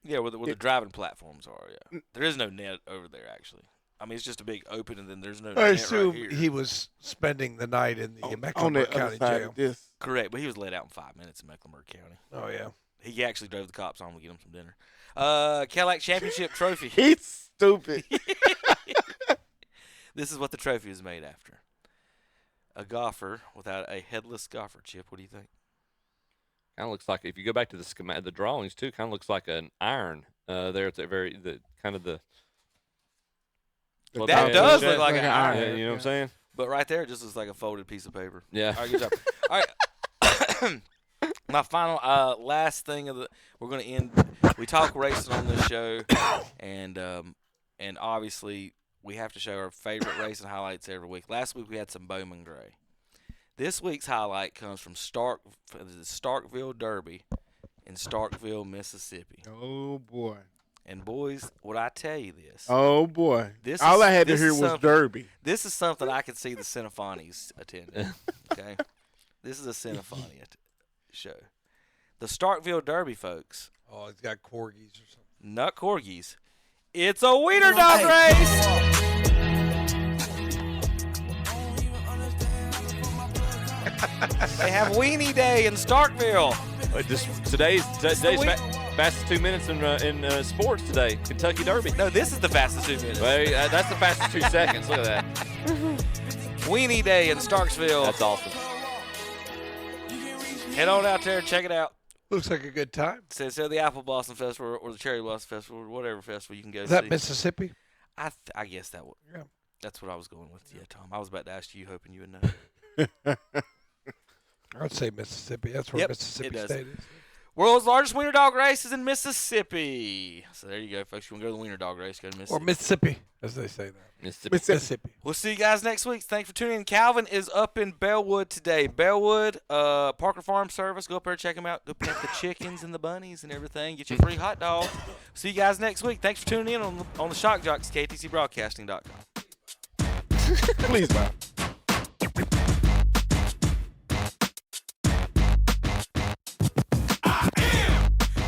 Yeah, where the driving platforms are. Yeah. There is no net over there actually. I mean, it's just a big open, and then there's no net right here. He was spending the night in the Mecklenburg County jail. Correct, but he was let out in 5 minutes in Mecklenburg County. Oh, yeah. He actually drove the cops on to get him some dinner. Cadillac Championship Trophy. He's stupid. This is what the trophy is made after. A golfer without a headless golfer, Chip. What do you think? Kind of looks like, if you go back to the drawings, too, kind of looks like an iron there at the That does look like an iron. Yeah, you know what I'm saying? But right there, it just looks like a folded piece of paper. Yeah. All right, good job. All right. My final, last thing we're going to end. We talk racing on this show, and obviously we have to show our favorite racing highlights every week. Last week we had some Bowman Gray. This week's highlight comes from the Starkville Derby in Starkville, Mississippi. Oh boy. And boys, would I tell you this? Oh boy! All I had to hear was Derby. This is something I could see the Cinephonies attending. Okay, this is a Cinephony show. The Starkville Derby, folks. Oh, it's got corgis or something. Not corgis. It's a wiener dog race. They have Weenie Day in Starkville. Today's fastest 2 minutes in sports today. Kentucky Derby. No, this is the fastest 2 minutes. Well, that's the fastest 2 seconds. Look at that. Weenie Day in Starksville. That's awesome. Head on out there and check it out. Looks like a good time. So the Apple Blossom Festival or the Cherry Blossom Festival or whatever festival you can go Is see. that Mississippi? I guess that would. Yeah. That's what I was going with. Yeah, Tom. I was about to ask you, hoping you would know. I'd say Mississippi. That's where Mississippi State is. World's largest wiener dog race is in Mississippi. So there you go, folks. You want to go to the wiener dog race, go to Mississippi. Or Mississippi, as they say that. Mississippi. We'll see you guys next week. Thanks for tuning in. Calvin is up in Bellwood today. Bellwood, Parker Farm Service. Go up there and check them out. Go pick up the chickens and the bunnies and everything. Get your free hot dog. See you guys next week. Thanks for tuning in on the Shock Joxx, KTCBroadcasting.com. Please, bye.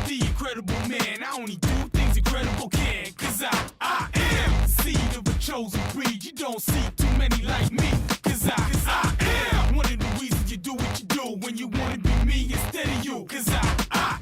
The incredible man, I only do things incredible can. Cause I am the seed of a chosen breed. You don't see too many like me. Cause I am one of the reasons you do what you do when you wanna be me instead of you. Cause I